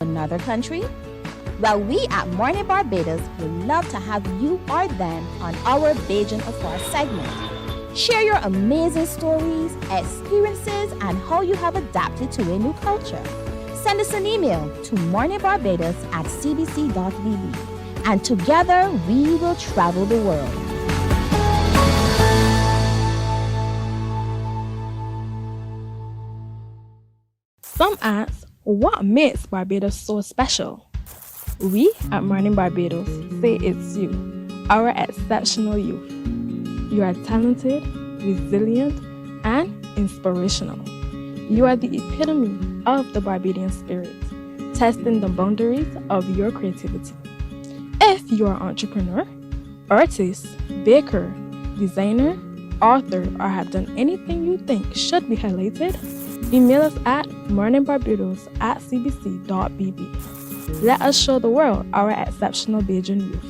Another country? Well, we at Mornin Barbados would love to have you or them on our Pageant of Our segment. Share your amazing stories, experiences, and how you have adapted to a new culture. Send us an email to morninbarbados@cbc.vb, and together we will travel the world. Some ask, what makes Barbados so special? We at Mornin Barbados say it's you, our exceptional youth. You are talented, resilient, and inspirational. You are the epitome of the Barbadian spirit, testing the boundaries of your creativity. If you are an entrepreneur, artist, baker, designer, author, or have done anything you think should be highlighted, email us at morninbarbados@cbc.bb. Let us show the world our exceptional Bajan youth.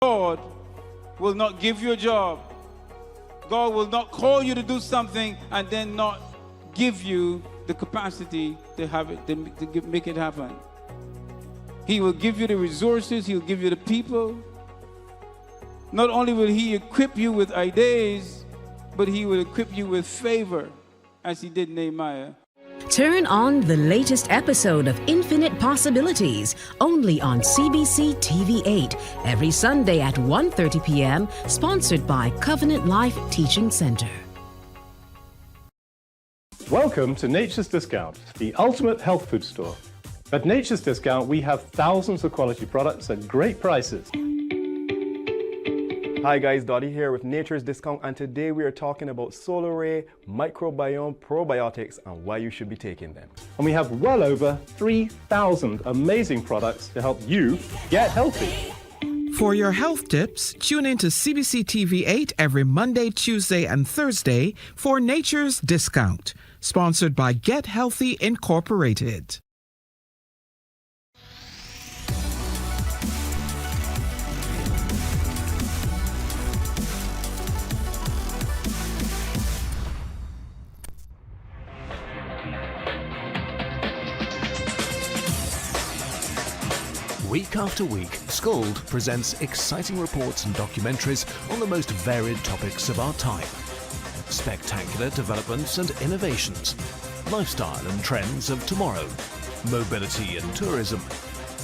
God will not give you a job. God will not call you to do something and then not give you the capacity to have it, to make it happen. He will give you the resources. He'll give you the people. Not only will He equip you with ideas, but He will equip you with favor, as He did Nehemiah. Turn on the latest episode of Infinite Possibilities, only on CBC TV8, every Sunday at 1:30 p.m., sponsored by Covenant Life Teaching Center. Welcome to Nature's Discount, the ultimate health food store. At Nature's Discount, we have thousands of quality products at great prices. Hi guys, Dottie here with Nature's Discount, and today we are talking about Solar Ray, microbiome, probiotics, and why you should be taking them. And we have well over 3,000 amazing products to help you get healthy. For your health tips, tune in to CBC TV8 every Monday, Tuesday, and Thursday for Nature's Discount, sponsored by Get Healthy Incorporated. Week after week, Skold presents exciting reports and documentaries on the most varied topics of our time. Spectacular developments and innovations, lifestyle and trends of tomorrow, mobility and tourism,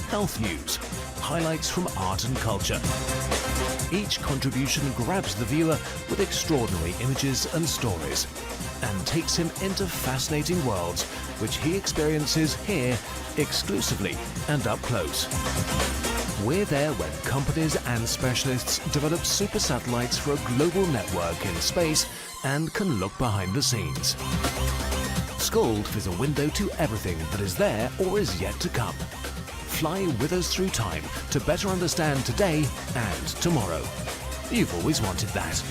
health news, highlights from art and culture. Each contribution grabs the viewer with extraordinary images and stories and takes him into fascinating worlds which he experiences here exclusively and up close. We're there when companies and specialists develop super satellites for a global network in space and can look behind the scenes. Skold is a window to everything that is there or is yet to come. Fly with us through time to better understand today and tomorrow. You've always wanted that.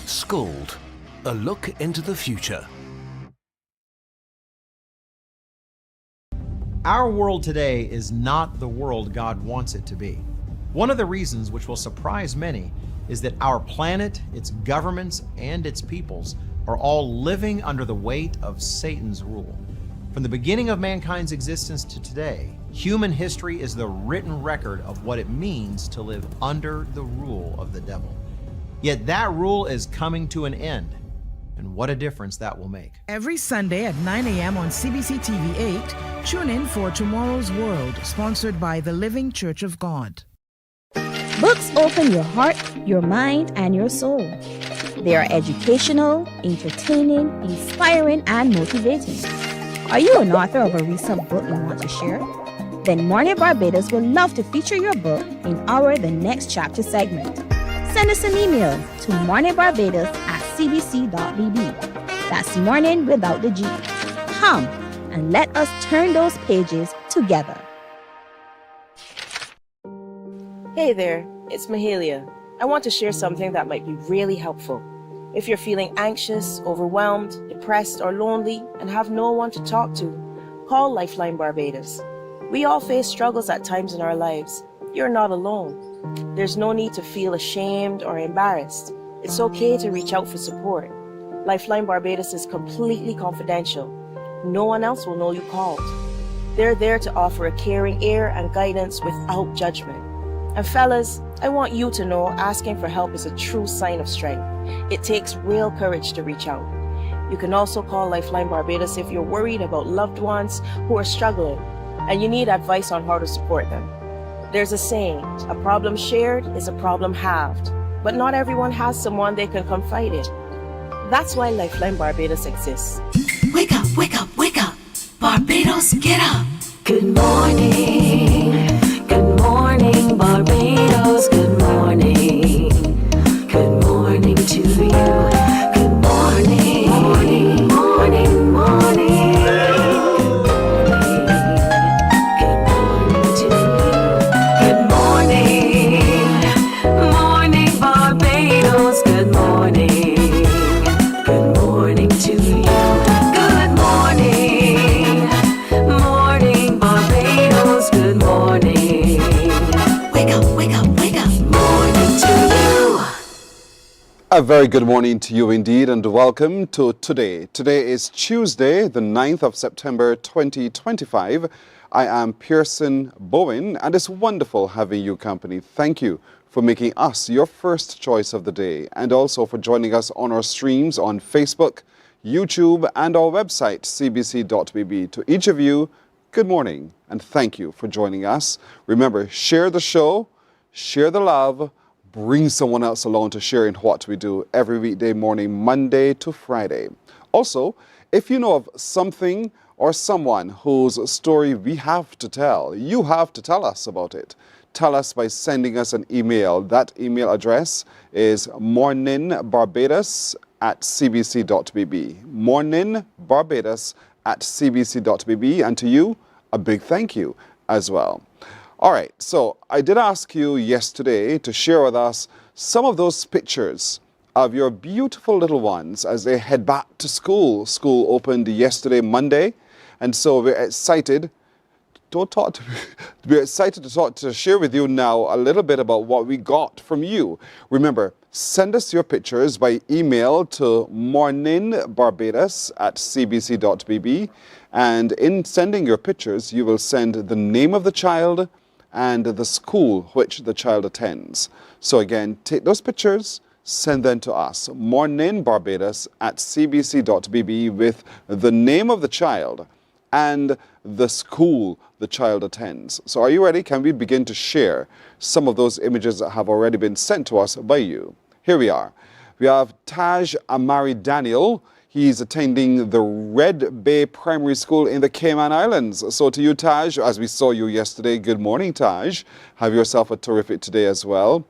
Skold, a look into the future. Our world today is not the world God wants it to be. One of the reasons which will surprise many is that our planet, its governments, and its peoples are all living under the weight of Satan's rule. From the beginning of mankind's existence to today, human history is the written record of what it means to live under the rule of the devil. Yet that rule is coming to an end, and what a difference that will make. Every Sunday at 9 a.m. on CBC TV8, tune in for Tomorrow's World, sponsored by the Living Church of God. Books open your heart, your mind, and your soul. They are educational, entertaining, inspiring, and motivating. Are you an author of a recent book you want to share? Then Mornin Barbados would love to feature your book in our The Next Chapter segment. Send us an email to morninbarbados@cbc.bb. That's morning without the G. Come and let us turn those pages together. Hey there, it's Mahalia. I want to share something that might be really helpful. If you're feeling anxious, overwhelmed, depressed, or lonely and have no one to talk to, call Lifeline Barbados. We all face struggles at times in our lives. You're not alone. There's no need to feel ashamed or embarrassed. It's okay to reach out for support. Lifeline Barbados is completely confidential. No one else will know you called. They're there to offer a caring ear and guidance without judgment. And fellas, I want you to know asking for help is a true sign of strength. It takes real courage to reach out. You can also call Lifeline Barbados if you're worried about loved ones who are struggling and you need advice on how to support them. There's a saying, a problem shared is a problem halved, but not everyone has someone they can confide in. That's why Lifeline Barbados exists. Wake up, wake up, wake up. Barbados, get up. Good morning. Good morning, Barbados. Good morning. Good morning to you. Good morning. Morning, morning, morning. Good morning to you. Good morning. Morning, Barbados. Good morning. Good morning to you. Good morning. Morning, Barbados. Good morning. Wake up, wake up, wake up. Morning to you. A very good morning to you indeed, and welcome to today. Today is Tuesday, the 9th of September 2025. I am Pearson Bowen, and it's wonderful having you company. Thank you for making us your first choice of the day, and also for joining us on our streams on Facebook, YouTube, and our website, cbc.bb. To each of you, good morning, and thank you for joining us. Remember, share the show, share the love, bring someone else along to share in what we do every weekday morning, Monday to Friday. Also, if you know of something or someone whose story we have to tell, you have to tell us about it. Tell us by sending us an email. That email address is morninbarbados@cbc.bb. morninbarbados@cbc.bb. And to you, a big thank you as well. All right, so I did ask you yesterday to share with us some of those pictures of your beautiful little ones as they head back to school. School opened yesterday, Monday, and so we're excited. We're excited to share with you now a little bit about what we got from you. Remember, send us your pictures by email to morninbarbados@cbc.bb, and in sending your pictures, you will send the name of the child and the school which the child attends. So again, take those pictures, send them to us, morninbarbados@cbc.bb, with the name of the child and the school the child attends. So are you ready? Can we begin to share some of those images that have already been sent to us by you? Here we are. We have Taj Amari Daniel. He's attending the Red Bay Primary School in the Cayman Islands. So to you, Taj, as we saw you yesterday, good morning, Taj. Have yourself a terrific today as well.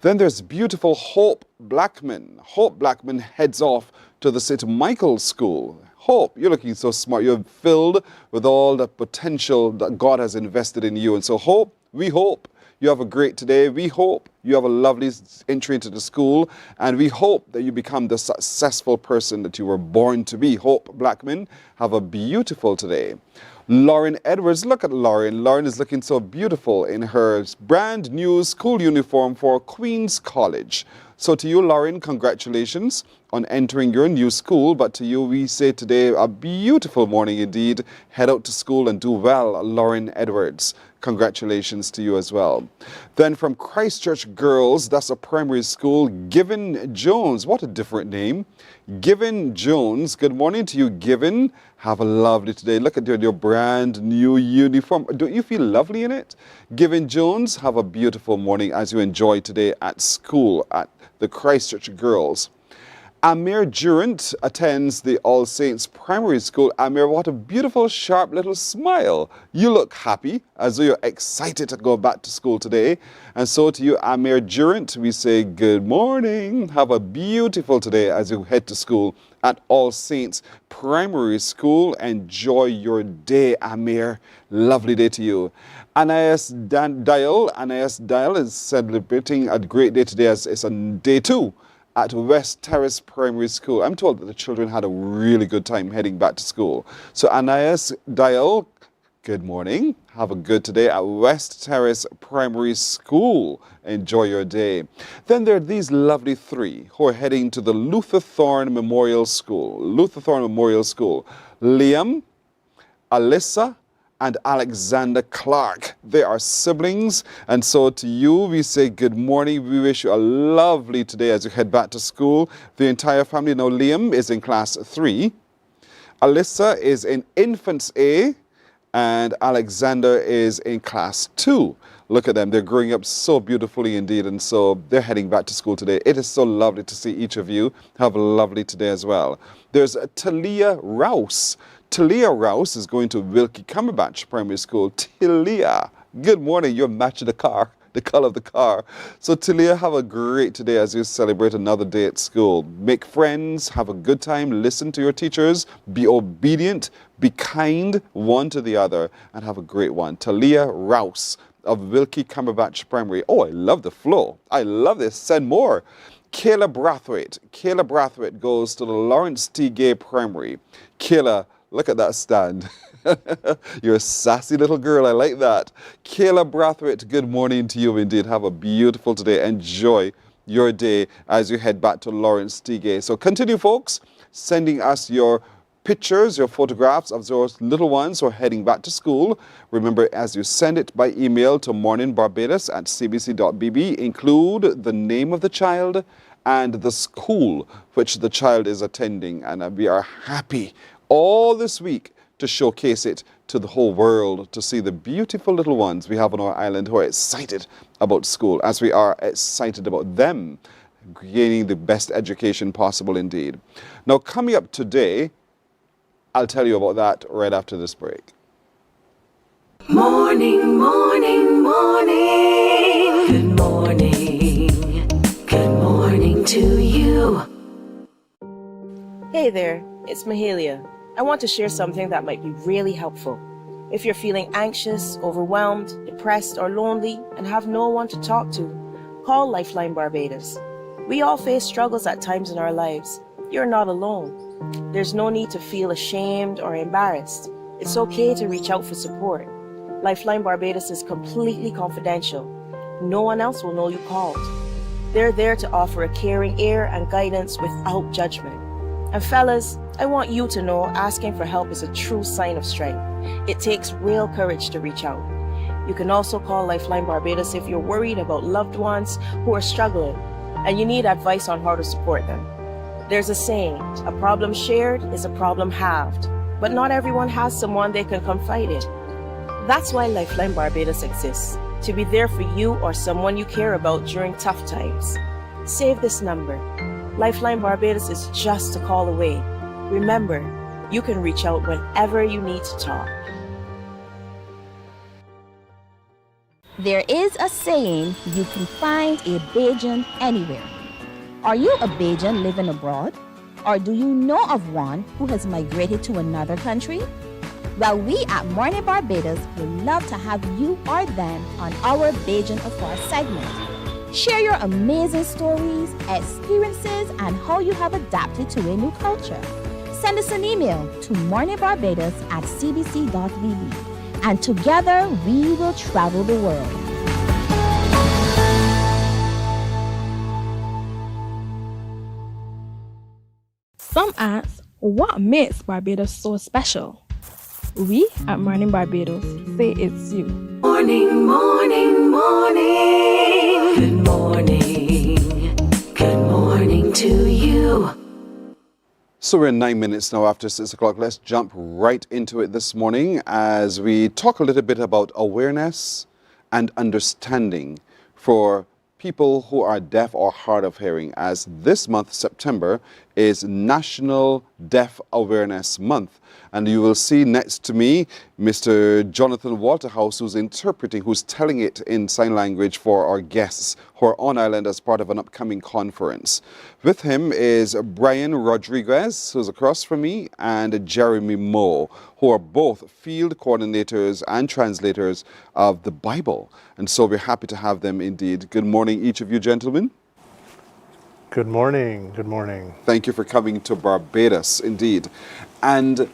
Then there's beautiful Hope Blackman. Hope Blackman heads off to the St. Michael's School. Hope, you're looking so smart. You're filled with all the potential that God has invested in you. And so Hope, we hope you have a great today. We hope you have a lovely entry into the school, and we hope that you become the successful person that you were born to be. Hope Blackman, have a beautiful today. Lauren Edwards, look at Lauren. Lauren is looking so beautiful in her brand new school uniform for Queen's College. So to you, Lauren, congratulations on entering your new school. But to you, we say today, a beautiful morning indeed. Head out to school and do well, Lauren Edwards. Congratulations to you as well. Then from Christchurch Girls, that's a primary school, Given Jones. What a different name. Given Jones, good morning to you, Given. Have a lovely today. Look at your brand new uniform. Don't you feel lovely in it? Given Jones, have a beautiful morning as you enjoy today at school at the Christchurch Girls. Amir Durant attends the All Saints Primary School. Amir, what a beautiful, sharp little smile. You look happy, as though you're excited to go back to school today. And so to you, Amir Durant, we say good morning. Have a beautiful today as you head to school at All Saints Primary School. Enjoy your day, Amir. Lovely day to you. Anais Dial is celebrating a great day today as it's on day 2 at West Terrace Primary School. I'm told that the children had a really good time heading back to school. So Anais Dial, Good morning. Have a good today at West Terrace Primary School. Enjoy your day. Then there are these lovely three who are heading to the Luther Thorne Memorial School. Luther Thorne Memorial School. Liam, Alyssa, and Alexander Clark. They are siblings, and so to you we say good morning. We wish you a lovely today as you head back to school. The entire family. Now Liam is in class 3, Alyssa is in infants A, and Alexander is in class 2. Look at them, they're growing up so beautifully indeed, and so they're heading back to school today. It is so lovely to see each of you. Have a lovely today as well. There's Talia Rouse. Talia Rouse is going to Wilkie Cumberbatch Primary School. Talia, good morning. You're matching the car, the color of the car. So Talia, have a great today as you celebrate another day at school. Make friends, have a good time, listen to your teachers, be obedient, be kind one to the other, and have a great one. Talia Rouse of Wilkie Cumberbatch Primary. Oh, I love the flow. I love this. Send more. Kayla Brathwaite. Kayla Brathwaite goes to the Lawrence T. Gay Primary. Kayla, look at that stand. You're a sassy little girl. I like that. Kayla Brathwaite, good morning to you indeed. Have a beautiful day. Enjoy your day as you head back to Lawrence T. Gay. So continue, folks, sending us your pictures, your photographs of those little ones who are heading back to school. Remember, as you send it by email to morninbarbados@cbc.bb, include the name of the child and the school which the child is attending. And we are happy all this week to showcase it to the whole world, to see the beautiful little ones we have on our island who are excited about school, as we are excited about them gaining the best education possible indeed. Now, coming up today, I'll tell you about that right after this break. Morning, morning, morning. Good morning. Good morning to you. Hey there, it's Mahalia. I want to share something that might be really helpful. If you're feeling anxious, overwhelmed, depressed, or lonely, and have no one to talk to, call Lifeline Barbados. We all face struggles at times in our lives. You're not alone. There's no need to feel ashamed or embarrassed. It's okay to reach out for support. Lifeline Barbados is completely confidential. No one else will know you called. They're there to offer a caring ear and guidance without judgment. And fellas, I want you to know asking for help is a true sign of strength. It takes real courage to reach out. You can also call Lifeline Barbados if you're worried about loved ones who are struggling and you need advice on how to support them. There's a saying, a problem shared is a problem halved, but not everyone has someone they can confide in. That's why Lifeline Barbados exists, to be there for you or someone you care about during tough times. Save this number. Lifeline Barbados is just a call away. Remember, you can reach out whenever you need to talk. There is a saying, you can find a pageant anywhere. Are you a Bajan living abroad? Or do you know of one who has migrated to another country? Well, we at Mornin Barbados would love to have you or them on our Bajan Afar segment. Share your amazing stories, experiences, and how you have adapted to a new culture. Send us an email to morninbarbados@cbc.bb, and together we will travel the world. Some ask, what makes Barbados so special? We at Mornin Barbados say it's you. Morning, morning, morning. Good morning. Good morning to you. So we're 9 minutes now after 6 o'clock. Let's jump right into it this morning as we talk a little bit about awareness and understanding for people who are deaf or hard of hearing, as this month, September, is National Deaf Awareness Month. And you will see next to me Mr. Jonathan Waterhouse, who's interpreting, who's telling it in sign language for our guests who are on island as part of an upcoming conference. With him is Brian Rodriguez, who's across from me, and Jeremy Moe, who are both field coordinators and translators of the Bible. And so we're happy to have them indeed. Good morning, each of you gentlemen. Good morning. Good morning. Thank you for coming to Barbados, indeed. And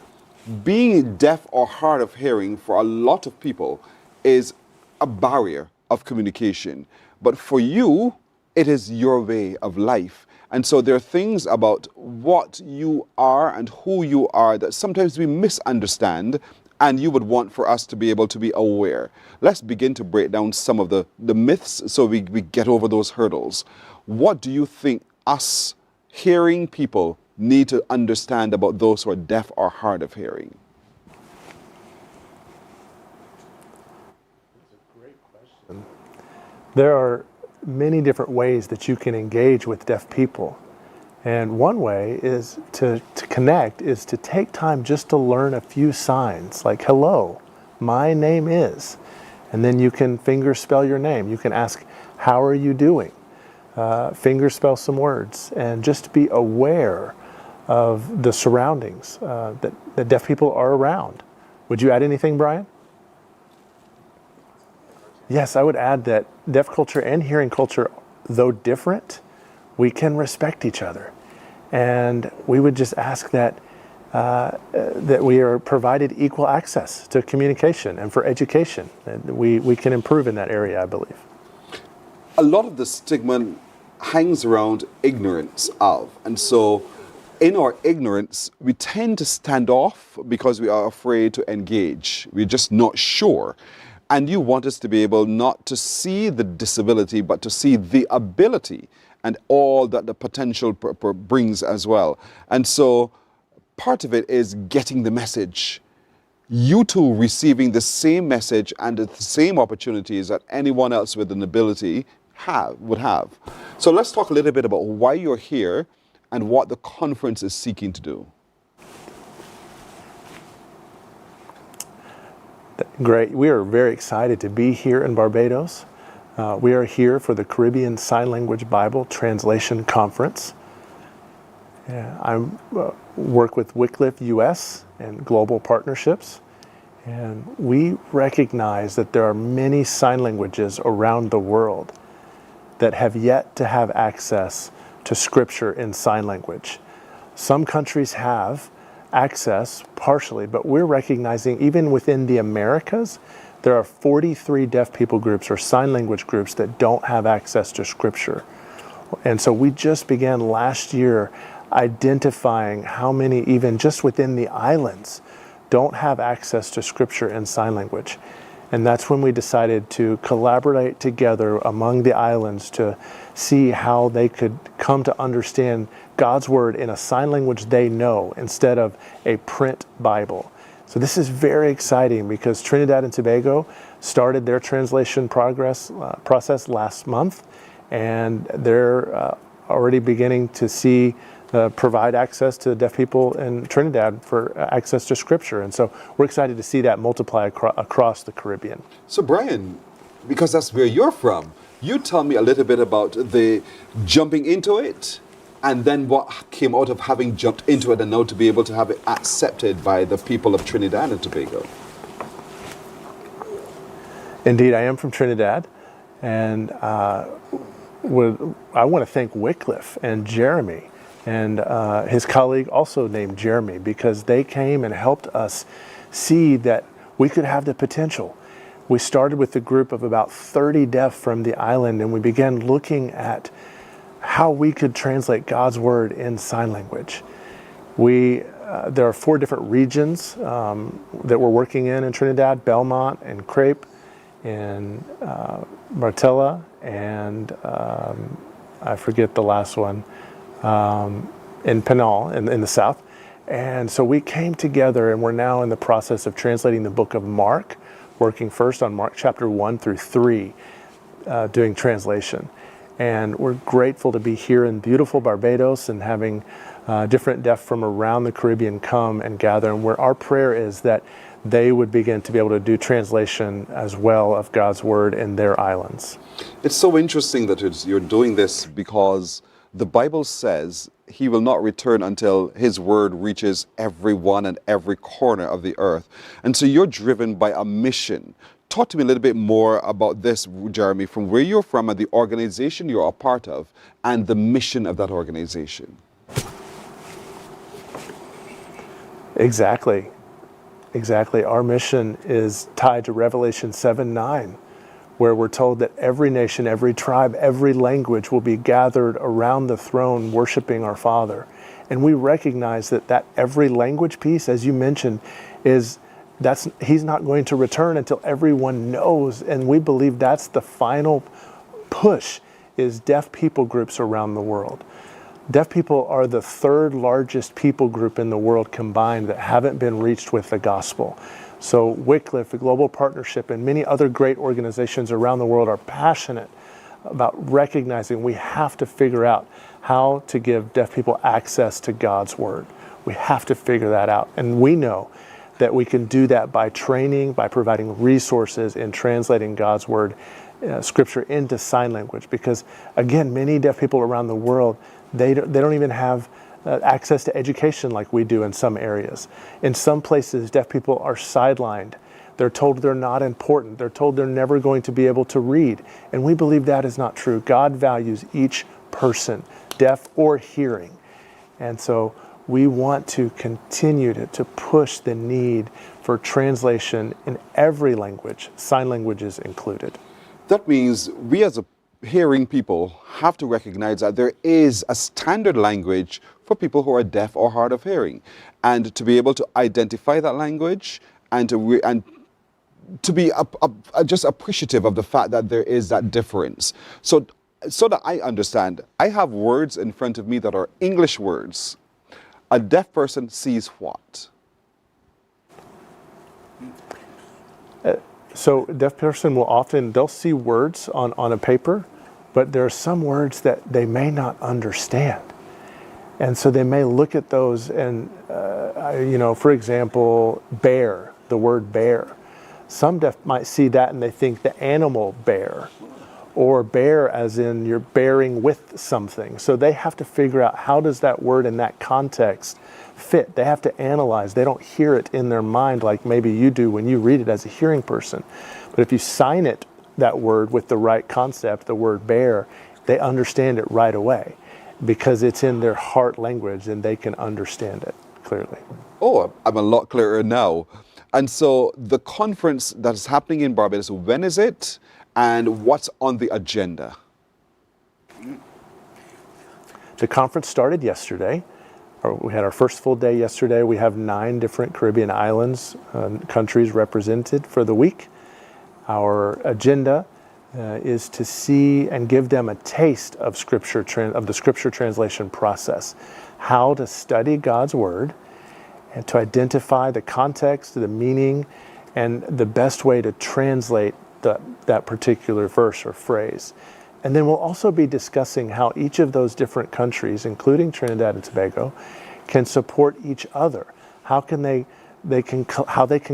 being deaf or hard of hearing for a lot of people is a barrier of communication. But for you, it is your way of life. And so there are things about what you are and who you are that sometimes we misunderstand, and you would want for us to be able to be aware. Let's begin to break down some of the myths so we get over those hurdles. What do you think us hearing people need to understand about those who are deaf or hard of hearing? That's a great question. There are many different ways that you can engage with deaf people. And one way is to connect is to take time just to learn a few signs, like hello, my name is. And then you can finger spell your name. You can ask, how are you doing? Finger spell some words, and just be aware of the surroundings that deaf people are around. Would you add anything, Brian? Yes, I would add that deaf culture and hearing culture, though different, we can respect each other. And we would just ask that that we are provided equal access to communication and for education. And we can improve in that area, I believe. A lot of the stigma hangs around ignorance of, and so in our ignorance, we tend to stand off because we are afraid to engage. We're just not sure. And you want us to be able not to see the disability, but to see the ability and all that the potential brings as well. And so part of it is getting the message. You two receiving the same message and the same opportunities that anyone else with an ability would have. So let's talk a little bit about why you're here and what the conference is seeking to do. Great. We are very excited to be here in Barbados. We are here for the Caribbean Sign Language Bible Translation Conference. I work with Wycliffe US and Global Partnerships, and we recognize that there are many sign languages around the world that have yet to have access to Scripture in sign language. Some countries have access partially, but we're recognizing even within the Americas, there are 43 deaf people groups or sign language groups that don't have access to Scripture. And so we just began last year identifying how many, even just within the islands, don't have access to Scripture in sign language. And that's when we decided to collaborate together among the islands to see how they could come to understand God's Word in a sign language they know instead of a print Bible. So this is very exciting because Trinidad and Tobago started their translation process last month, and they're already beginning to see provide access to deaf people in Trinidad for access to Scripture. And so we're excited to see that multiply across the Caribbean. So Brian, because that's where you're from, you tell me a little bit about the jumping into it, and then what came out of having jumped into it and now to be able to have it accepted by the people of Trinidad and Tobago. Indeed, I am from Trinidad, and I want to thank Wycliffe and Jeremy and his colleague also named Jeremy, because they came and helped us see that we could have the potential. We started with a group of about 30 deaf from the island, and we began looking at how we could translate God's Word in sign language. There are 4 different regions that we're working in Trinidad: Belmont and Crepe and Martella and I forget the last one, in Penal in the south. And so we came together, and we're now in the process of translating the book of Mark, working first on Mark chapter 1 through 3, doing translation. And we're grateful to be here in beautiful Barbados and having different deaf from around the Caribbean come and gather. And where our prayer is that they would begin to be able to do translation as well of God's Word in their islands. It's so interesting that you're doing this, because the Bible says He will not return until His Word reaches everyone and every corner of the earth. And so you're driven by a mission. Talk to me a little bit more about this, Jeremy, from where you're from and the organization you're a part of and the mission of that organization. Exactly. Exactly. Our mission is tied to Revelation 7:9, where we're told that every nation, every tribe, every language will be gathered around the throne worshiping our Father. And we recognize that every language piece, as you mentioned, he's not going to return until everyone knows. And we believe that's the final push, is deaf people groups around the world. Deaf people are the third largest people group in the world combined that haven't been reached with the gospel. So Wycliffe, the Global Partnership, and many other great organizations around the world are passionate about recognizing we have to figure out how to give deaf people access to God's Word. We have to figure that out. And we know that we can do that by training, by providing resources in translating God's Word, Scripture into sign language. Because again, many deaf people around the world, they don't even have access to education like we do in some areas. In some places, deaf people are sidelined. They're told they're not important. They're told they're never going to be able to read. And we believe that is not true. God values each person, deaf or hearing. And so we want to continue to push the need for translation in every language, sign languages included. That means we as hearing people have to recognize that there is a standard language for people who are deaf or hard of hearing, and to be able to identify that language and to be just appreciative of the fact that there is that difference. So that I understand, I have words in front of me that are English words. A deaf person sees what? So a deaf person will often, they'll see words on a paper, but there are some words that they may not understand. And so they may look at those and, for example, bear, the word bear. Some deaf might see that and they think the animal bear, or bear as in you're bearing with something. So they have to figure out, how does that word in that context fit? They have to analyze. They don't hear it in their mind like maybe you do when you read it as a hearing person. But if you sign it, that word, with the right concept, the word bear, they understand it right away because it's in their heart language and they can understand it clearly. Oh, I'm a lot clearer now. And so the conference that is happening in Barbados, when is it and what's on the agenda? The conference started yesterday. We had our first full day yesterday. We have 9 different Caribbean islands, countries represented for the week. Our agenda is to see and give them a taste of the Scripture translation process, how to study God's Word, and to identify the context, the meaning, and the best way to translate that particular verse or phrase. And then we'll also be discussing how each of those different countries, including Trinidad and Tobago, can support each other. How they can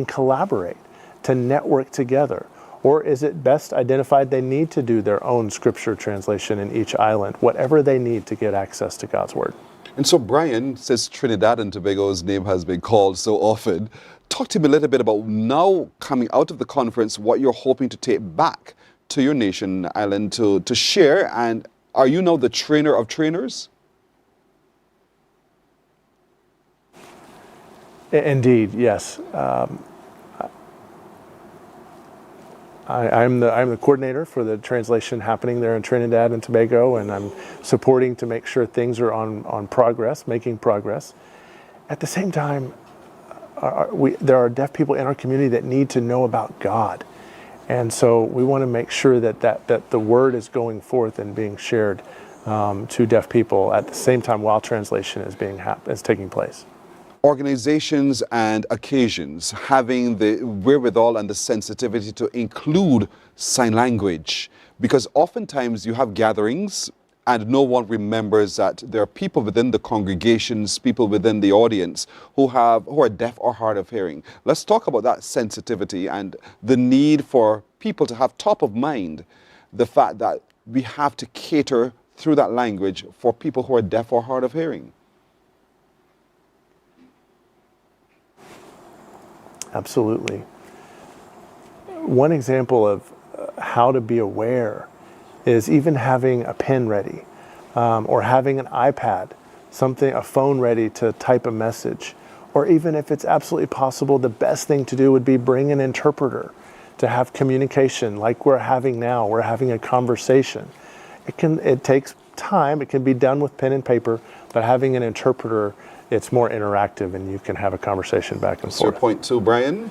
collaborate to network together. Or is it best identified they need to do their own Scripture translation in each island, whatever they need to get access to God's Word? And so, Brian, since Trinidad and Tobago's name has been called so often, talk to me a little bit about now coming out of the conference, what you're hoping to take back to your nation island to share. And are you now the trainer of trainers? Indeed, yes. I'm the coordinator for the translation happening there in Trinidad and Tobago, and I'm supporting to make sure things are on progress, making progress. At the same time, there are deaf people in our community that need to know about God. And so we want to make sure that the word is going forth and being shared to deaf people at the same time while translation is taking place. Organizations and occasions having the wherewithal and the sensitivity to include sign language, because oftentimes you have gatherings and no one remembers that there are people within the congregations, people within the audience who are deaf or hard of hearing. Let's talk about that sensitivity and the need for people to have top of mind the fact that we have to cater through that language for people who are deaf or hard of hearing. Absolutely. One example of how to be aware is even having a pen ready, or having an iPad, a phone ready to type a message, Or even if it's absolutely possible, the best thing to do would be bring an interpreter to have communication like we're having now. We're having a conversation. It takes time. It can be done with pen and paper, but having an interpreter, it's more interactive and you can have a conversation back and That's forth. your point too, Brian?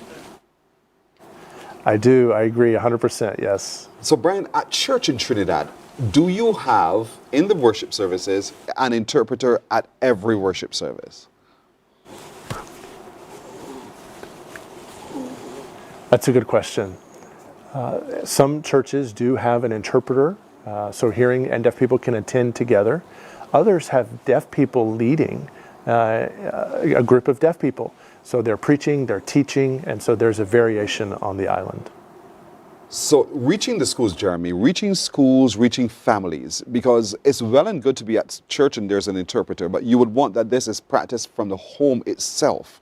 I do. I agree 100%, yes. So Brian, at church in Trinidad, do you have, in the worship services, an interpreter at every worship service? That's a good question. Some churches do have an interpreter, so hearing and deaf people can attend together. Others have deaf people leading a group of deaf people. So they're preaching, they're teaching, and so there's a variation on the island. So reaching the schools, Jeremy, reaching schools, reaching families, because it's well and good to be at church and there's an interpreter, but you would want that this is practiced from the home itself.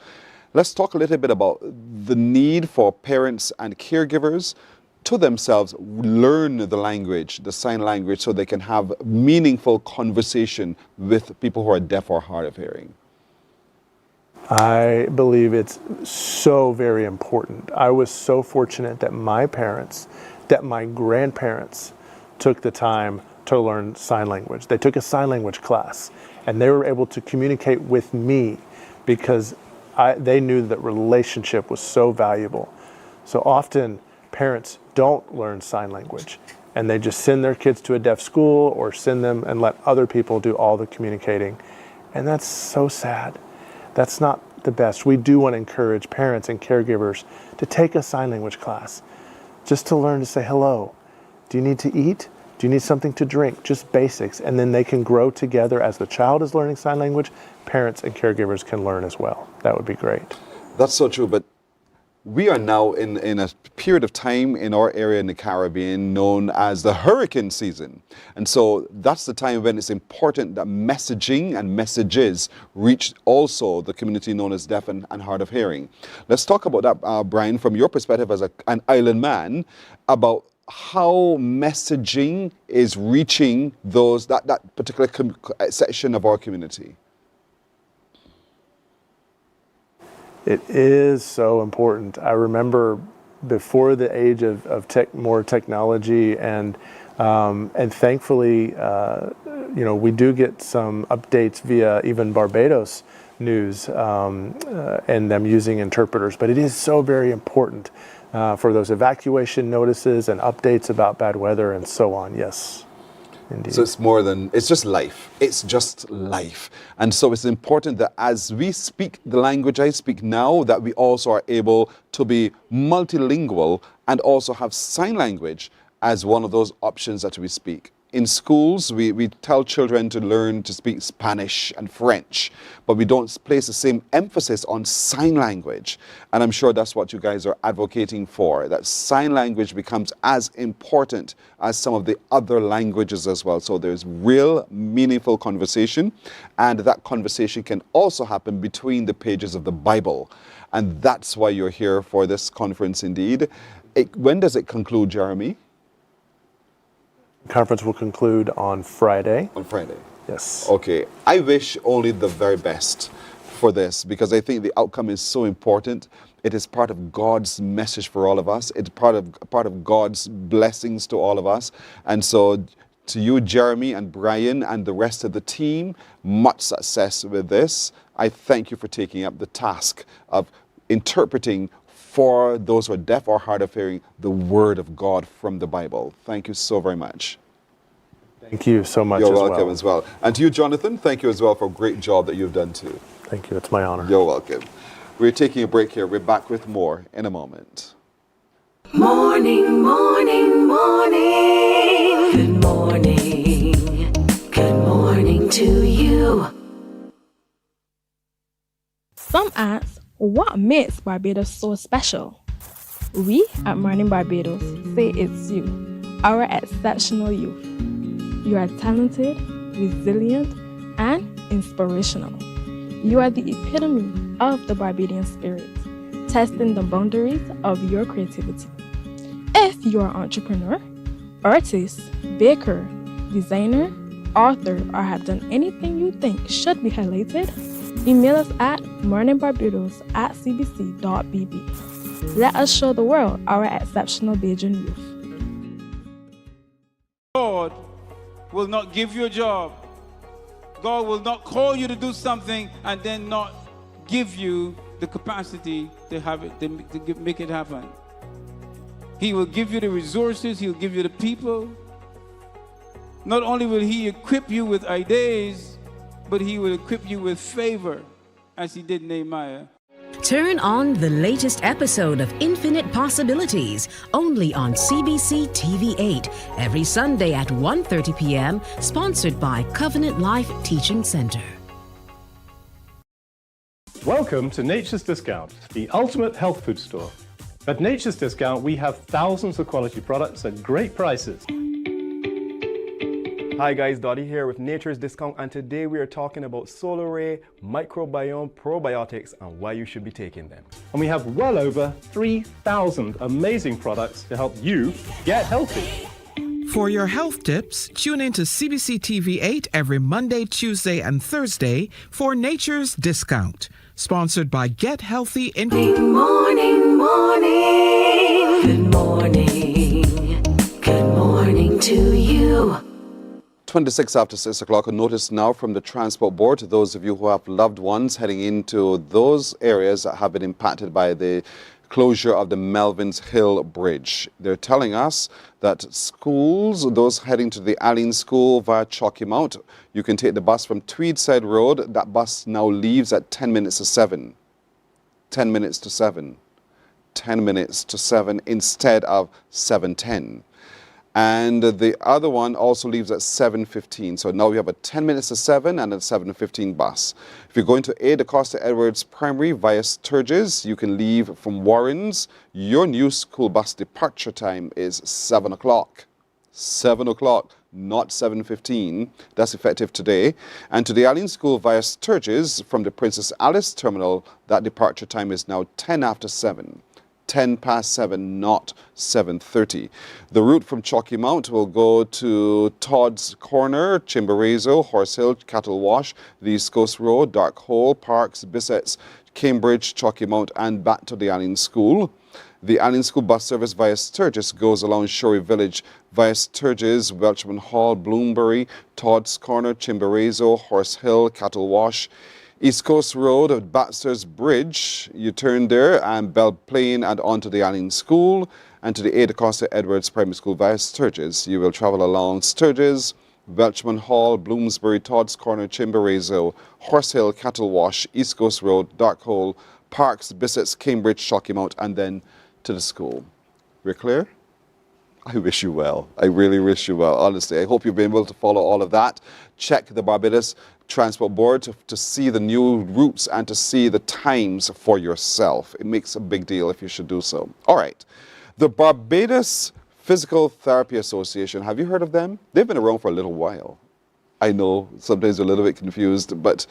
Let's talk a little bit about the need for parents and caregivers to themselves learn the language, the sign language, so they can have meaningful conversation with people who are deaf or hard of hearing. I believe it's so very important. I was so fortunate that my parents, that my grandparents took the time to learn sign language. They took a sign language class and they were able to communicate with me because they knew that relationship was so valuable. So often parents don't learn sign language and they just send their kids to a deaf school or send them and let other people do all the communicating. And that's so sad. That's not the best. We do want to encourage parents and caregivers to take a sign language class just to learn to say hello. Do you need to eat? Do you need something to drink? Just basics. And then they can grow together as the child is learning sign language. Parents and caregivers can learn as well. That would be great. That's so true, but we are now in a period of time in our area in the Caribbean known as the hurricane season. And so that's the time when it's important that messaging and messages reach also the community known as deaf and hard of hearing. Let's talk about that, Brian, from your perspective as an island man, about how messaging is reaching that particular section of our community. It is so important. I remember before the age of more technology, and thankfully, we do get some updates via even Barbados news and them using interpreters. But it is so very important for those evacuation notices and updates about bad weather and so on. Yes. Indeed. So it's just life. It's just life. And so it's important that as we speak the language I speak now, that we also are able to be multilingual and also have sign language as one of those options that we speak. In schools, we tell children to learn to speak Spanish and French, but we don't place the same emphasis on sign language. And I'm sure that's what you guys are advocating for, that sign language becomes as important as some of the other languages as well. So there's real meaningful conversation, and that conversation can also happen between the pages of the Bible. And that's why you're here for this conference indeed. When does it conclude, Jeremy? Conference will conclude on Friday. On Friday? Yes. Okay. I wish only the very best for this because I think the outcome is so important. It is part of God's message for all of us. It's part of God's blessings to all of us. And so to you, Jeremy and Brian and the rest of the team, much success with this. I thank you for taking up the task of interpreting for those who are deaf or hard of hearing, the Word of God from the Bible. Thank you so very much. Thank you so much. You're welcome as well. And to you, Jonathan, thank you as well for a great job that you've done too. Thank you. It's my honor. You're welcome. We're taking a break here. We're back with more in a moment. Morning, morning, morning. Good morning. Good morning to you. Some ask, what makes Barbados so special? We at Mornin Barbados say it's you, our exceptional youth. You are talented, resilient, and inspirational. You are the epitome of the Barbadian spirit, testing the boundaries of your creativity. If you are an entrepreneur, artist, baker, designer, author, or have done anything you think should be highlighted, Email us at morninbarbados@cbc.bb. Let us show the world our exceptional Bajan youth. God will not give you a job. God will not call you to do something and then not give you the capacity to have it, to make it happen. He will give you the resources, he'll give you the people. Not only will he equip you with ideas, but he will equip you with favor, as he did Nehemiah. Turn on the latest episode of Infinite Possibilities, only on CBC TV8, every Sunday at 1:30 p.m., sponsored by Covenant Life Teaching Center. Welcome to Nature's Discount, the ultimate health food store. At Nature's Discount, we have thousands of quality products at great prices. Hi guys, Dottie here with Nature's Discount, and today we are talking about Solar Ray Microbiome Probiotics and why you should be taking them. And we have well over 3,000 amazing products to help you get healthy. For your health tips, tune in to CBC TV8 every Monday, Tuesday, and Thursday for Nature's Discount. Sponsored by Get Healthy in... Good morning, morning. Good morning. Good morning to you. 26 after 6 o'clock. A notice now from the Transport Board to those of you who have loved ones heading into those areas that have been impacted by the closure of the Melvins Hill Bridge. They're telling us that schools, those heading to the Allen School via Chalky Mount, you can take the bus from Tweedside Road. That bus now leaves at 10 minutes to 7. 10 minutes to 7. 10 minutes to 7 instead of 7:10. And the other one also leaves at 7:15. So now we have a 10 minutes to 7 and a 7:15 bus. If you're going to A. DaCosta Edwards Primary via Sturgis, you can leave from Warrens. Your new school bus departure time is 7 o'clock. 7 o'clock, not 7:15. That's effective today. And to the Allen School via Sturgis from the Princess Alice Terminal, that departure time is now 10 after 7. 10 past 7, not 7:30. The route from Chalky Mount will go to Todd's Corner, Chimborazo, Horse Hill, Cattle Wash, the East Coast Road, Dark Hole, Parks, Bissett's, Cambridge, Chalky Mount, and back to the Allen School. The Allen School bus service via Sturgis goes along Shorey Village via Sturgis, Welchman Hall, Bloomsbury, Todd's Corner, Chimborazo, Horse Hill, Cattle Wash, East Coast Road at Baxter's Bridge. You turn there and Bell Plain and onto the Allen School, and to the A. DaCosta Edwards Primary School via Sturgis. You will travel along Sturgis, Welchman Hall, Bloomsbury, Todd's Corner, Chimborazo, Horse Hill, Cattle Wash, East Coast Road, Dark Hole, Parks, Bissett's, Cambridge, Chalky Mount, and then to the school. We're clear? I wish you well. I really wish you well, honestly. I hope you've been able to follow all of that. Check the Barbados Transport Board to see the new routes and to see the times for yourself. It makes a big deal if you should do so. All right. The Barbados Physical Therapy Association, have you heard of them? They've been around for a little while. I know sometimes you're a little bit confused, but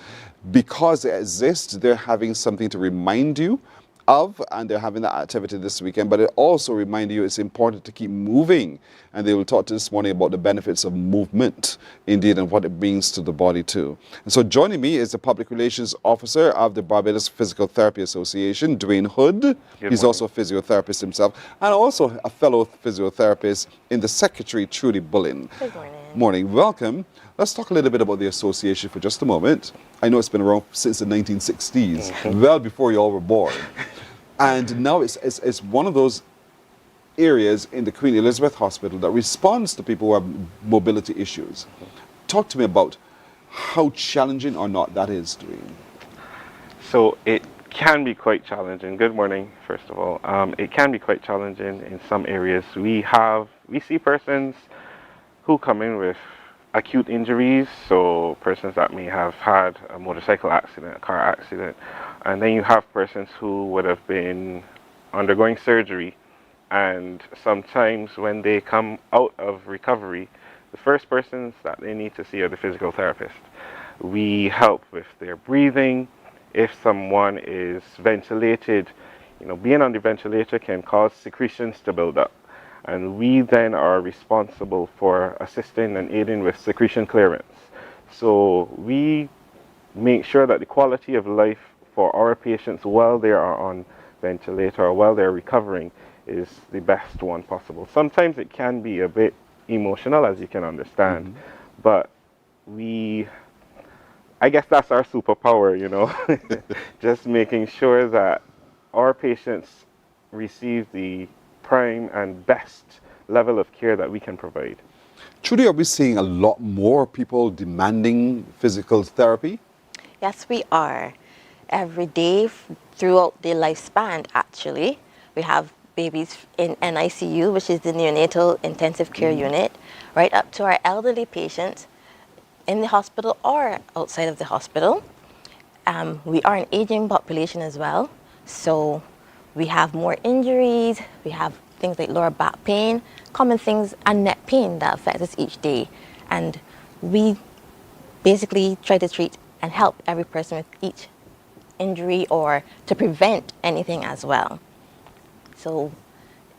because they exist, they're having something to remind you of, and they're having that activity this weekend, but it also reminds you it's important to keep moving. And they will talk to this morning about the benefits of movement, indeed, and what it means to the body too. And so joining me is the Public Relations Officer of the Barbados Physical Therapy Association, Dwayne Hood. He's also a physiotherapist himself, and also a fellow physiotherapist in the Secretary, Trudy Bullen. Good morning. Morning, welcome. Let's talk a little bit about the association for just a moment. I know it's been around since the 1960s, well before you all were born. And now it's one of those areas in the Queen Elizabeth Hospital that responds to people who have mobility issues. Talk to me about how challenging or not that is, Dwayne. So it can be quite challenging. Good morning, first of all. It can be quite challenging in some areas. We see persons who come in with acute injuries, so persons that may have had a motorcycle accident, a car accident, and then you have persons who would have been undergoing surgery, and sometimes when they come out of recovery, the first persons that they need to see are the physical therapist. We help with their breathing. If someone is ventilated, being on the ventilator can cause secretions to build up. And we then are responsible for assisting and aiding with secretion clearance. So we make sure that the quality of life for our patients while they are on ventilator or while they're recovering is the best one possible. Sometimes it can be a bit emotional, as you can understand, but I guess that's our superpower, you know, just making sure that our patients receive the prime and best level of care that we can provide. Trudy, are we seeing a lot more people demanding physical therapy? Yes, we are. Every day throughout their lifespan, actually. We have babies in NICU, which is the neonatal intensive care unit, right up to our elderly patients in the hospital or outside of the hospital. We are an aging population as well, so we have more injuries, we have things like lower back pain, common things, and neck pain that affect us each day. And we basically try to treat and help every person with each injury or to prevent anything as well. So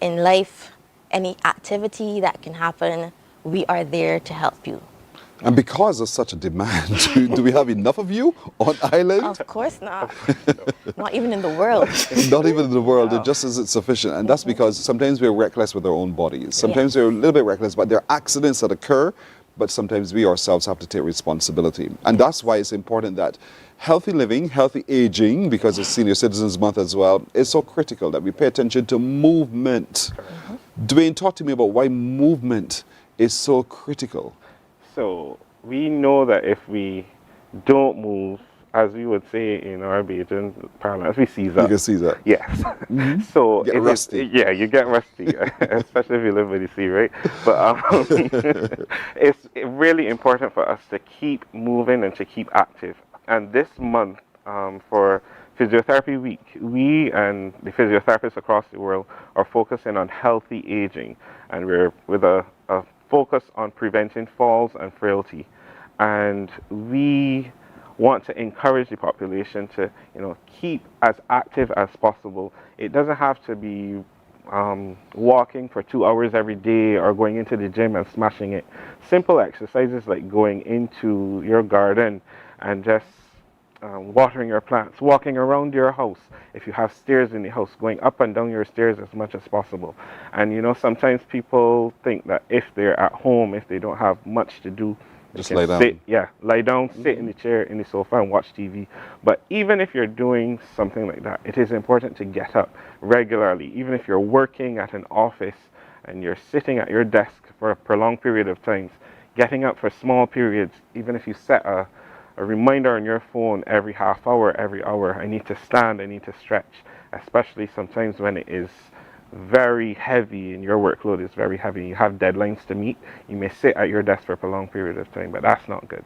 in life, any activity that can happen, we are there to help you. And because of such a demand, do we have enough of you on island? Of course not. Not even in the world. Not even in the world, it just isn't sufficient. And that's because sometimes we're reckless with our own bodies. Sometimes we're a little bit reckless, but there are accidents that occur, but sometimes we ourselves have to take responsibility. And that's why it's important that healthy living, healthy aging, because it's Senior Citizens Month as well, is so critical that we pay attention to movement. Dwayne, talk to me about why movement is so critical. So we know that if we don't move, as we would say in our Bajan parlance, we seize up. You can seize up. Yes. So Get rusty. Yeah, you get rusty, especially if you live by the sea, right? But it's really important for us to keep moving and to keep active. And this month, for Physiotherapy Week, we and the physiotherapists across the world are focusing on healthy aging, and we're with a focus on preventing falls and frailty. And we want to encourage the population to, keep as active as possible. It doesn't have to be walking for 2 hours every day or going into the gym and smashing it. Simple exercises like going into your garden and just watering your plants, walking around your house. If you have stairs in the house, going up and down your stairs as much as possible. And sometimes people think that if they're at home, if they don't have much to do, just lie down. Sit, lie down, sit in the chair, in the sofa and watch TV. But even if you're doing something like that, it is important to get up regularly. Even if you're working at an office and you're sitting at your desk for a prolonged period of time, getting up for small periods, even if you set a reminder on your phone every half hour, every hour, I need to stand, I need to stretch, especially sometimes when it is very heavy and your workload is very heavy, you have deadlines to meet, you may sit at your desk for a prolonged period of time, but that's not good.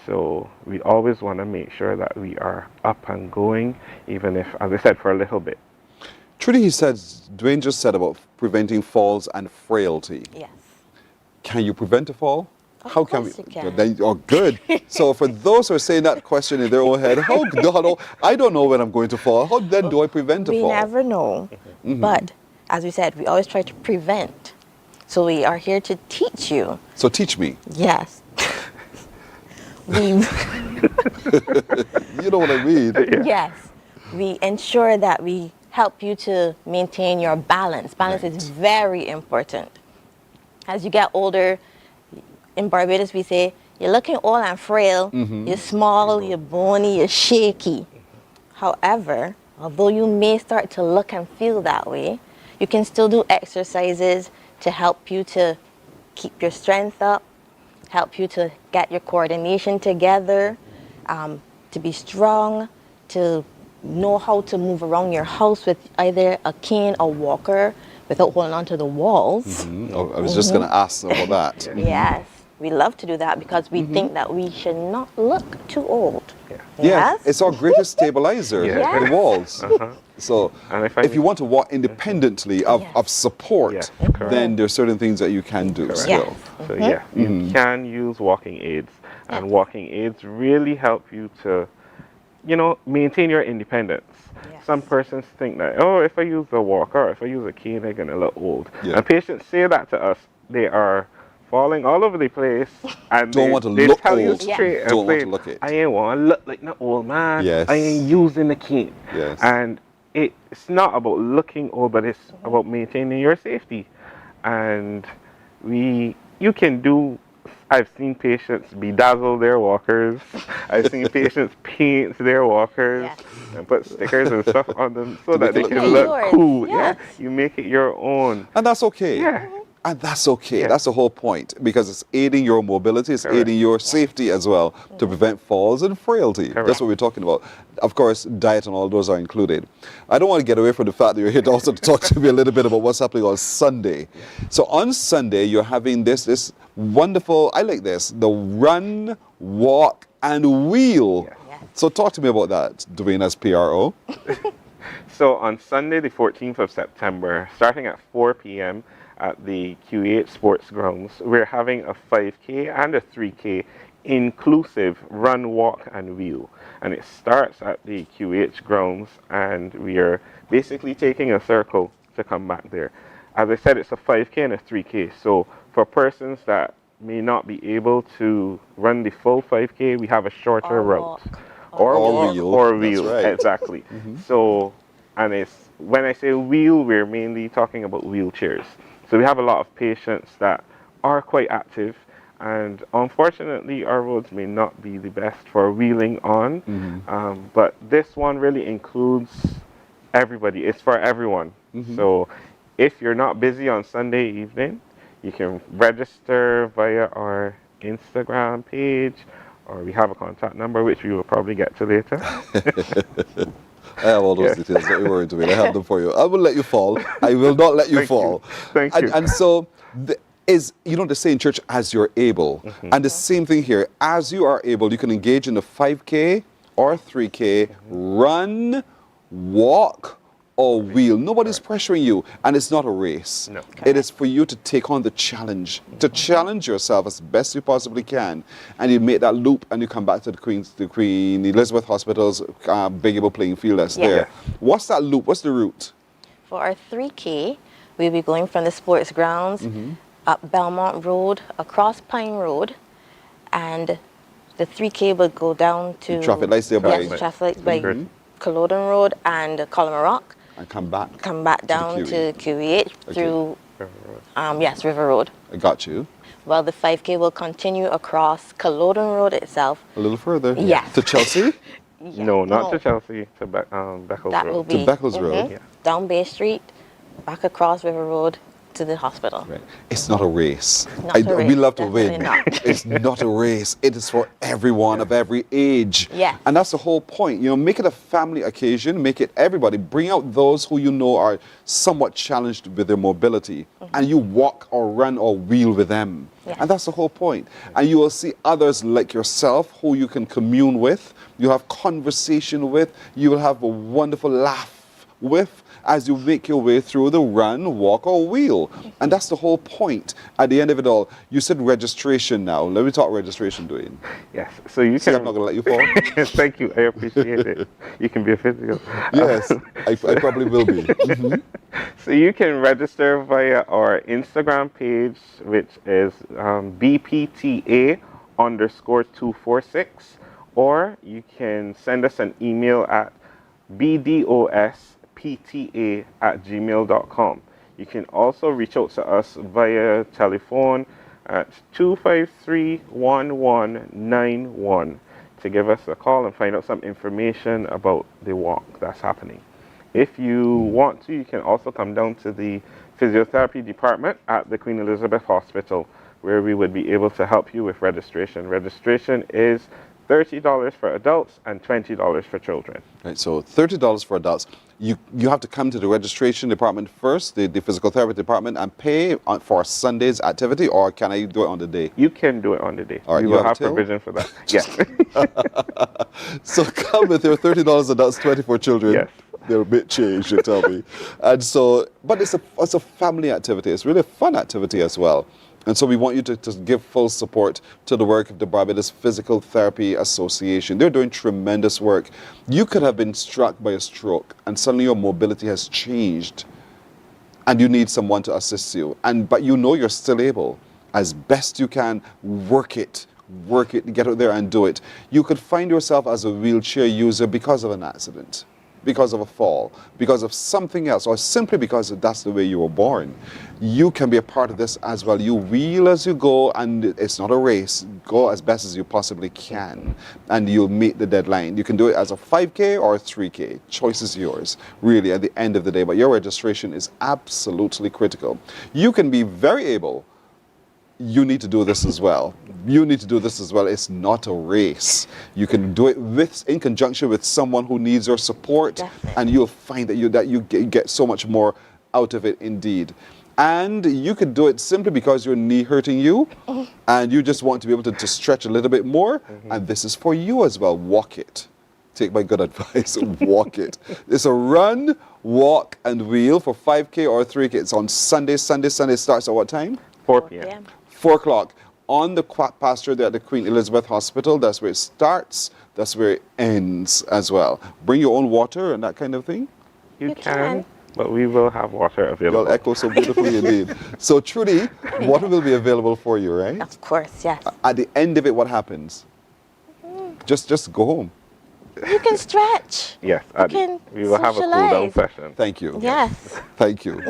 So we always want to make sure that we are up and going, even if, as I said, for a little bit. Trudy, Dwayne just said about preventing falls and frailty. Yes. Can you prevent a fall? How can we? You can. Then, good. So for those who are saying that question in their own head, I don't know when I'm going to fall. How then do I prevent a fall? We never know. But as we said, we always try to prevent. So we are here to teach you. So teach me. Yes. You know what I mean? Yes. We ensure that we help you to maintain your balance. Balance is very important. As you get older, in Barbados we say, you're looking old and frail, you're small, you're bony, you're shaky. However, although you may start to look and feel that way, you can still do exercises to help you to keep your strength up, help you to get your coordination together, to be strong, to know how to move around your house with either a cane or walker without holding on to the walls. I was just going to ask about that. Yes. We love to do that because we think that we should not look too old. Yes, it's our greatest stabilizer, the walls. So if you want to walk independently of support, then there's certain things that you can do still. So you can use walking aids, and walking aids really help you to, maintain your independence. Some persons think that, if I use a walker, or if I use a cane, I'm going to look old. And patients say that to us, they are falling all over the place, and Don't want to they look tell you old. straight and Don't want to plain, look it. I ain't want to look like no old man. Yes. I ain't using the cane. Yes. And it's not about looking old, but it's about maintaining your safety. And you can do. I've seen patients bedazzle their walkers. I've seen patients paint their walkers and put stickers and stuff on them so that they can look cool. Yes. Yeah, you make it your own. And that's okay. Yeah. And that's okay. That's the whole point, because it's aiding your mobility, it's aiding your safety as well, to prevent falls and frailty. That's what we're talking about. Of course, diet and all those are included. I don't want to get away from the fact that you're here to also talk to me a little bit about what's happening on Sunday. So on Sunday, you're having this wonderful, I like this, the run, walk, and wheel. So talk to me about that, Dwayne, as PRO. So on Sunday, the 14th of September, starting at 4 p.m., at the QH Sports Grounds, we're having a 5K and a 3K inclusive run, walk, and wheel. And it starts at the QH grounds, and we are basically taking a circle to come back there. As I said, it's a 5K and a 3K. So for persons that may not be able to run the full 5K, we have a shorter route. Or wheel. Or wheel, That's right. exactly. So, and it's, when I say wheel, we're mainly talking about wheelchairs. So we have a lot of patients that are quite active, and unfortunately our roads may not be the best for wheeling on, but this one really includes everybody. It's for everyone. So if you're not busy on Sunday evening, you can register via our Instagram page, or we have a contact number which we will probably get to later. I have all those details, don't you worry, Dwayne. I have them for you. I will let you fall. I will not let you fall. Thank you. And so, the saying, church, as you're able. And the same thing here. As you are able, you can engage in a 5K or 3K, run, walk, or wheel. Nobody's pressuring you, and it's not a race. No. It is for you to take on the challenge, to challenge yourself as best you possibly can, and you make that loop, and you come back to the Queen Elizabeth Hospital's biggable playing field that's there. What's that loop? What's the route? For our 3K, we'll be going from the sports grounds up Belmont Road, across Pine Road, and the 3K will go down to Traffic lights there by traffic lights by Culloden Road and Colmarock. And come back. Come back down to QEH through, River Road. I got you. Well, the 5K will continue across Culloden Road itself. A little further. Yes. To Chelsea? No, not to Chelsea, to Beckles That Road. will be To Beckles Road. Yeah. down Bay Street, back across River Road to the hospital. Right. It's not a race. Not a race, We love to win. definitely not. It's not a race. It is for everyone of every age. Yes. And that's the whole point. Make it a family occasion. Make it everybody. Bring out those who you know are somewhat challenged with their mobility. And you walk or run or wheel with them. Yes. And that's the whole point. And you will see others like yourself who you can commune with. You have conversation with. You will have a wonderful laugh with, as you make your way through the run, walk, or wheel. And that's the whole point. At the end of it all, you said registration now. Let me talk registration, Dwayne. Yes. So you See, can. I'm not going to let you fall. Thank you. I appreciate it. You can be a physical. Yes, I probably will be. So you can register via our Instagram page, which is BPTA_246, or you can send us an email at bdospta@gmail.com. You can also reach out to us via telephone at 253-1191 to give us a call and find out some information about the walk that's happening. If you want to, you can also come down to the physiotherapy department at the Queen Elizabeth Hospital, where we would be able to help you with registration. Registration is $30 for adults and $20 for children. Right, so $30 for adults. You have to come to the registration department first, the physical therapy department, and pay for Sunday's activity, or can I do it on the day? You can do it on the day. All right, we you will have till? provision for that. Yes. So come with your $30 adults, 20 for children. Yes. They're a bit changed, you tell me. And so, but it's a family activity. It's really a fun activity as well. And so we want you to give full support to the work of the Barbados Physical Therapy Association. They're doing tremendous work. You could have been struck by a stroke and suddenly your mobility has changed and you need someone to assist you. But you know you're still able. as best you can. Work it, get out there and do it. You could find yourself as a wheelchair user because of an accident, because of a fall, because of something else, or simply because that's the way you were born. You can be a part of this as well. You wheel as you go, and it's not a race. Go as best as you possibly can, and you'll meet the deadline. You can do it as a 5K or a 3K. Choice is yours, really, at the end of the day. But your registration is absolutely critical. You can be very able. You need to do this as well. You need to do this as well. It's not a race. You can do it in conjunction with someone who needs your support, and you'll find that you get so much more out of it indeed. And you could do it simply because your knee hurting you, and you just want to be able to stretch a little bit more, and this is for you as well. Walk it. Take my good advice, walk it. It's a run, walk, and wheel for 5K or 3K. It's on Sunday. Sunday starts at what time? 4 p.m. 4 o'clock on the pasture there at the Queen Elizabeth Hospital. That's where it starts. That's where it ends as well. Bring your own water and that kind of thing. You can, but we will have water available. You'll echo so beautifully indeed. So Trudy, water will be available for you, right? Of course, yes. At the end of it, what happens? Just go home. You can stretch. Yes, we will have a cool down session. Thank you. Yes. Thank you.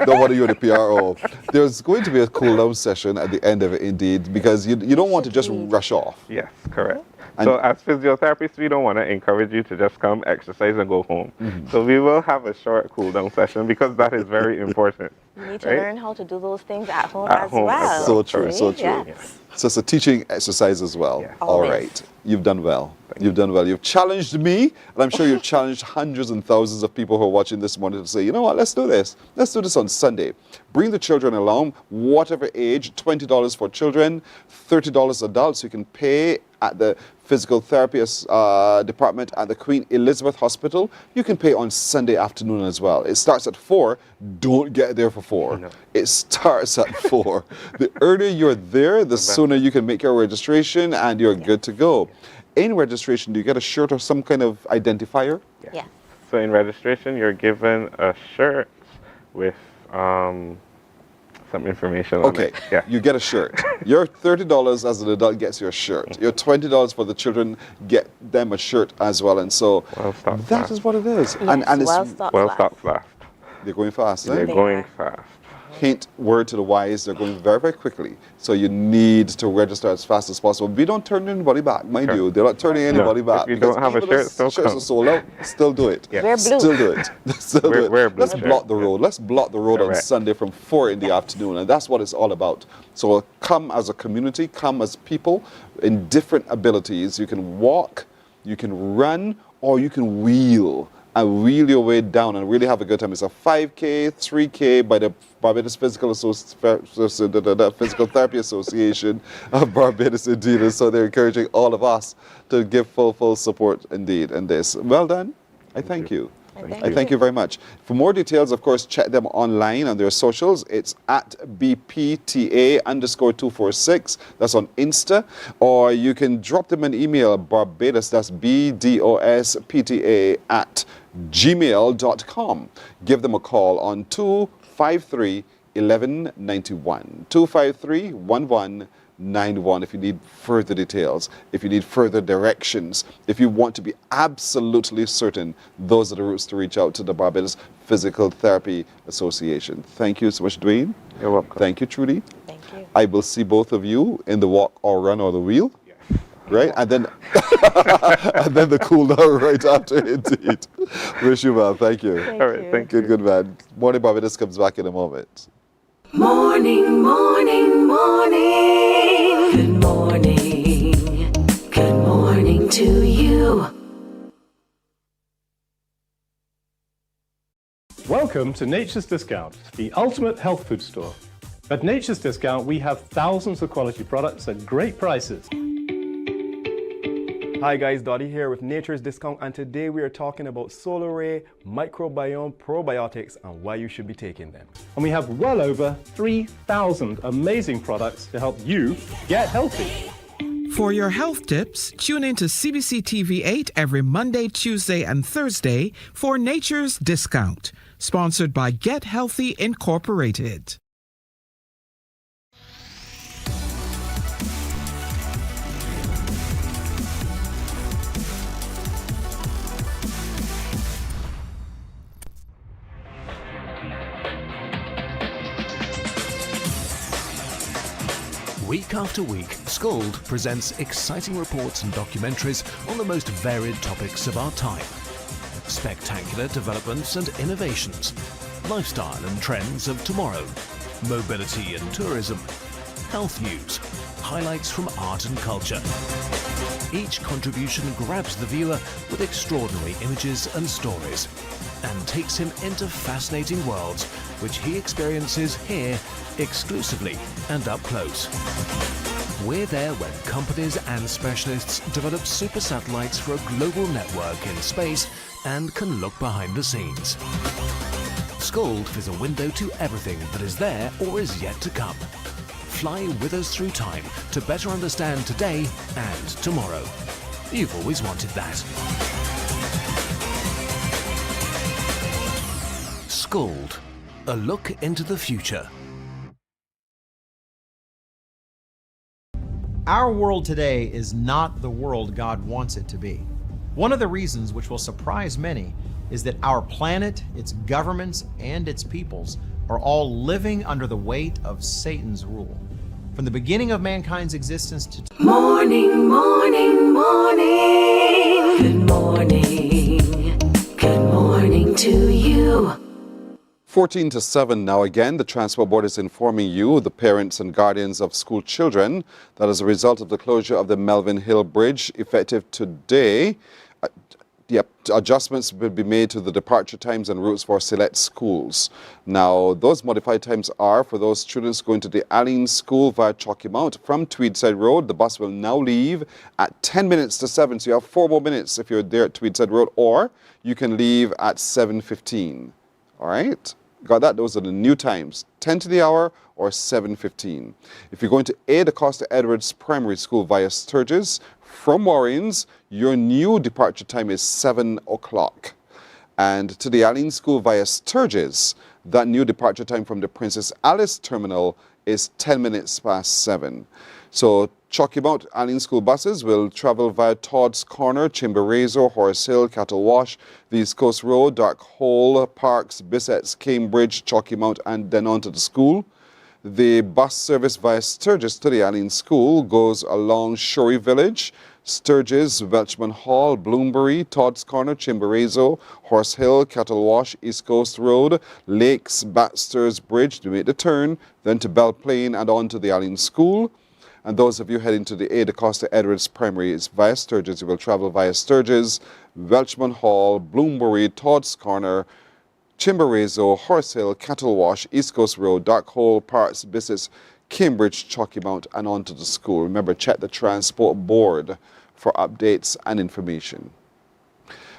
Don't want to you're the PRO. There's going to be a cool down session at the end of it indeed, because you don't want to just rush off. Yes, correct. So as physiotherapists, we don't want to encourage you to just come, exercise, and go home. So we will have a short cool down session because that is very important. You need to learn how to do those things at home as well. So true, so true. Yes. So it's a teaching exercise as well. Yes. All right. You've done well. You've done well. You've challenged me, and I'm sure you've challenged hundreds and thousands of people who are watching this morning to say, you know what, let's do this. Let's do this on Sunday. Bring the children along, whatever age, $20 for children, $30 adults. You can pay at the physical therapy department at the Queen Elizabeth Hospital. You can pay on Sunday afternoon as well. It starts at 4. Don't get there for 4. No. It starts at 4. The earlier you're there, the sooner you can make your registration and you're good to go. In registration, do you get a shirt or some kind of identifier? Yeah. So in registration, you're given a shirt with some information on it. Yeah. You get a shirt. Your $30 as an adult gets your shirt. Your $20 for the children, get them a shirt as well. And so that is what it is. Yes, and it's well stocked last. They're going fast, eh? They're going fast. Hint, word to the wise, they're going very, very quickly. So you need to register as fast as possible. We don't turn anybody back, mind you. They're not turning anybody back. If you don't have a shirt, still come. Shirts are sold out. Still do it. Wear blue. Still do it. Still do it. Wear blue Let's shirt. block the road. Let's block the road on Sunday from 4 in the afternoon. And that's what it's all about. So come as a community, come as people in different abilities. You can walk, you can run, or you can wheel. And wheel your way down and really have a good time. It's a 5K, 3K by the Barbados Physical Therapy Association of Barbados indeed. And so they're encouraging all of us to give full support indeed in this. Well done. I thank you. I thank you very much. For more details, of course, check them online on their socials. It's at BPTA_246. That's on Insta. Or you can drop them an email, Barbados, that's BDOSPTA @gmail.com. Give them a call on 253-1191. 253-1191 if you need further details, if you need further directions, if you want to be absolutely certain. Those are the routes to reach out to the Barbados Physical Therapy Association. Thank you so much, Dwayne. You're welcome. Thank you, Trudy. Thank you. I will see both of you in the walk or run or the wheel. Right? And then and then the cool down right after indeed. Wish you well. Thank you. All right, thank you. Good man. Morning Barbados comes back in a moment. Morning, morning, morning. Good morning. Good morning to you. Welcome to Nature's Discount, the ultimate health food store. At Nature's Discount, we have thousands of quality products at great prices. Hi guys, Dottie here with Nature's Discount, and today we are talking about Solar microbiome probiotics and why you should be taking them. And we have well over 3,000 amazing products to help you get healthy. For your health tips, tune in to CBC TV 8 every Monday, Tuesday, and Thursday for Nature's Discount, sponsored by Get Healthy Incorporated. Week after week, Skold presents exciting reports and documentaries on the most varied topics of our time. Spectacular developments and innovations, lifestyle and trends of tomorrow, mobility and tourism, health news, highlights from art and culture. Each contribution grabs the viewer with extraordinary images and stories and takes him into fascinating worlds which he experiences here exclusively and up close. We're there when companies and specialists develop super satellites for a global network in space and can look behind the scenes. Skold is a window to everything that is there or is yet to come. Fly with us through time to better understand today and tomorrow. You've always wanted that. Skold, a look into the future. Our world today is not the world God wants it to be. One of the reasons which will surprise many is that our planet, its governments, and its peoples are all living under the weight of Satan's rule. From the beginning of mankind's existence to Morning, morning, morning. Good morning. Good morning to you. 14 to 7 now again, the Transport Board is informing you, the parents and guardians of school children, that as a result of the closure of the Melvin Hill Bridge effective today, adjustments will be made to the departure times and routes for select schools. Now, those modified times are for those students going to the Aline School via Chalky Mount from Tweedside Road. The bus will now leave at 10 minutes to 7, so you have 4 more minutes if you're there at Tweedside Road, or you can leave at 7:15. All right? Got that? Those are the new times, 10 to the hour or 7:15. If you're going to A. Costa Edwards Primary School via Sturgis from Warrens, your new departure time is 7 o'clock. And to the Aline School via Sturgis, that new departure time from the Princess Alice Terminal is 10 minutes past 7. So Chalky Mount Aline School buses will travel via Todd's Corner, Chimborazo, Horse Hill, Cattle Wash, the East Coast Road, Dark Hole, Parks, Bissett's, Cambridge, Chalky Mount, and then on to the school. The bus service via Sturgis to the Aline School goes along Shorey Village, Sturgis, Welchman Hall, Bloomsbury, Todd's Corner, Chimborazo, Horse Hill, Cattle Wash, East Coast Road, Lakes, Baxter's Bridge to make the turn, then to Belle Plaine and on to the Aline School. And those of you heading to the A. Costa Edwards Primary is via Sturgis. You will travel via Sturgis, Welchman Hall, Bloomsbury, Todd's Corner, Chimborazo, Horse Hill, Cattle Wash, East Coast Road, Dark Hole, Parks, Bissett's, Cambridge, Chalky Mount, and on to the school. Remember, check the Transport Board for updates and information.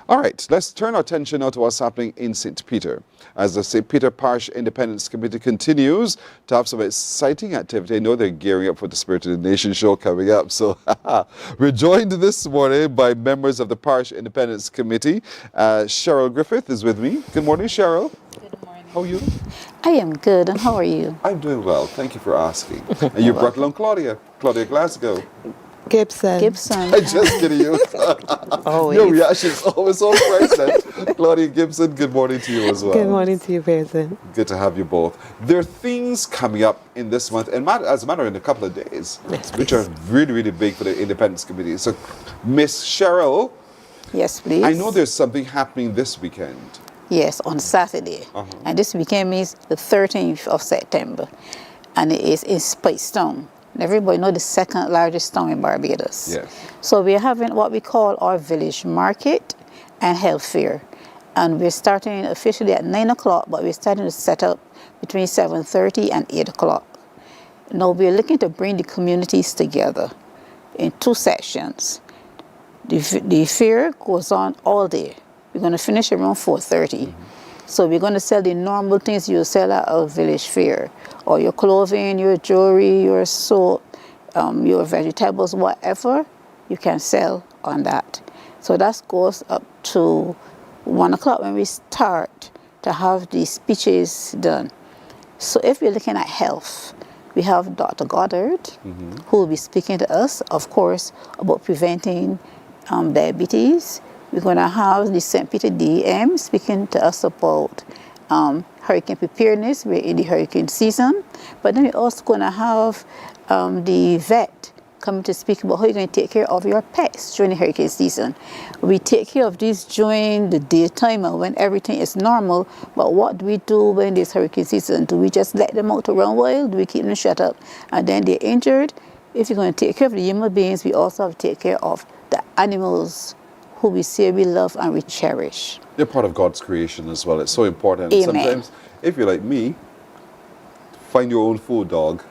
All right, let's turn our attention now to what's happening in St. Peter. As the St. Peter Parish Independence Committee continues to have some exciting activity. I know they're gearing up for the Spirit of the Nation show coming up. So we're joined this morning by members of the Parish Independence Committee. Cheryl Griffith is with me. Good morning, Cheryl. Good morning. How are you? I am good, and how are you? I'm doing well. Thank you for asking. And you brought along Claudia Glasgow. Gibson. I'm just kidding you. Your reaction is always so priceless. Claudia Gibson, good morning to you as well. Good morning to you, President. Good to have you both. There are things coming up in this month, and as a matter in a couple of days, which are really, really big for the Independence Committee. So, Miss Cheryl. Yes, please. I know there's something happening this weekend. Yes, on Saturday. And this weekend means the 13th of September. And it is in Spice Town. Everybody knows the second largest town in Barbados. Yes. So we're having what we call our village market and health fair. And we're starting officially at 9 o'clock, but we're starting to set up between 7:30 and 8 o'clock. Now we're looking to bring the communities together in 2 sections. The fair goes on all day. We're going to finish around 4:30. So we're going to sell the normal things you sell at a village fair, or your clothing, your jewelry, your soap, your vegetables, whatever you can sell on that. So that goes up to 1 o'clock when we start to have the speeches done. So if we're looking at health, we have Dr. Goddard, who will be speaking to us, of course, about preventing diabetes. We're going to have the St. Peter DM speaking to us about hurricane preparedness. We're in the hurricane season. But then we're also going to have the vet coming to speak about how you're going to take care of your pets during the hurricane season. We take care of these during the daytime and when everything is normal, but what do we do when there's hurricane season? Do we just let them out to run wild? Do we keep them shut up and then they're injured? If you're going to take care of the human beings, we also have to take care of the animals who we say we love and we cherish. They're part of God's creation as well. It's so important. Amen. Sometimes, if you're like me, find your own food, dog.